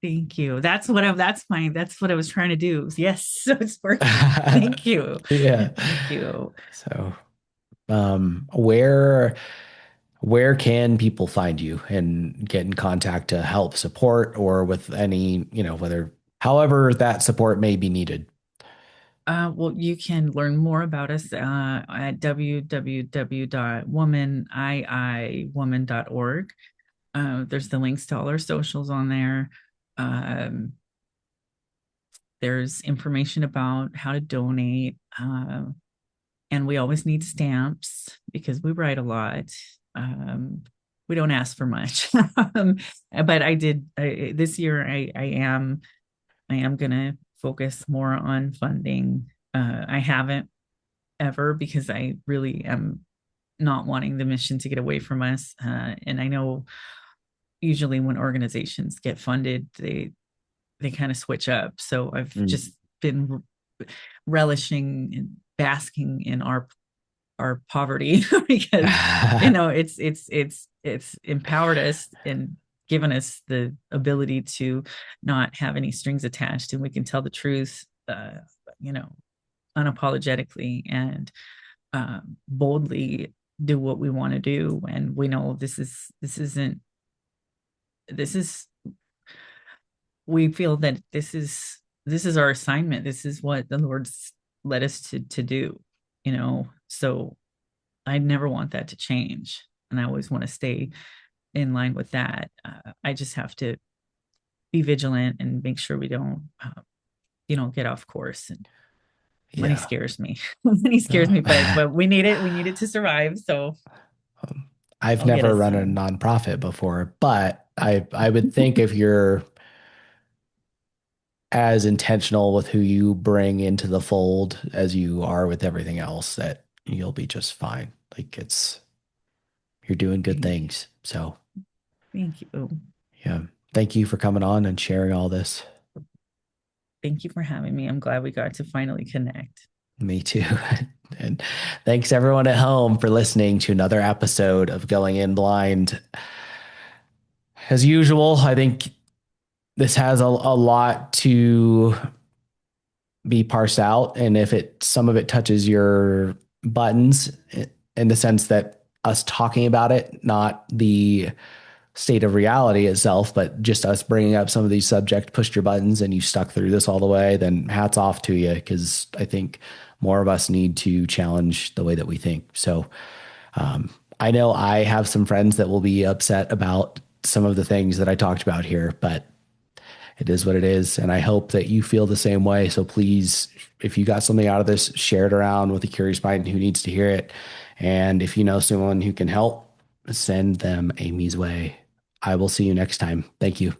Thank you. That's what I was trying to do. Yes. So it's working. Thank you. Yeah. Thank you. So, where can people find you and get in contact to help support or with any, whether however that support may be needed? Well, you can learn more about us at www.womaniiwoman.org. There's the links to all our socials on there. Um, there's information about how to donate. And we always need stamps because we write a lot. We don't ask for much. But this year I am gonna focus more on funding. I haven't ever because I really am not wanting the mission to get away from us. And I know usually when organizations get funded, they kind of switch up. So I've Mm. just been relishing and basking in our poverty because it's empowered us and given us the ability to not have any strings attached and we can tell the truth you know unapologetically and boldly do what we want to do. And we know this is we feel that this is our assignment. This is what the Lord's led us to do, so I never want that to change. And I always want to stay in line with that. I just have to be vigilant and make sure we don't get off course. And money Yeah. scares me. Money scares me, but we need it. We need it to survive. So I've I'll get never us run a some. nonprofit before, but I would think if you're as intentional with who you bring into the fold as you are with everything else, that you'll be just fine. Like you're doing good Thank you. things. So Thank you. Yeah. Thank you for coming on and sharing all this. Thank you for having me. I'm glad we got to finally connect. Me too. And thanks everyone at home for listening to another episode of Going In Blind. As usual, I think this has a lot to be parsed out. And if some of it touches your buttons in the sense that us talking about it, not the state of reality itself, but just us bringing up some of these subjects pushed your buttons and you stuck through this all the way, then hats off to you. Cause I think more of us need to challenge the way that we think. So, I know I have some friends that will be upset about some of the things that I talked about here, but it is what it is. And I hope that you feel the same way. So please, if you got something out of this, share it around with a curious mind who needs to hear it. And if you know someone who can help, send them Amy's way. I will see you next time. Thank you.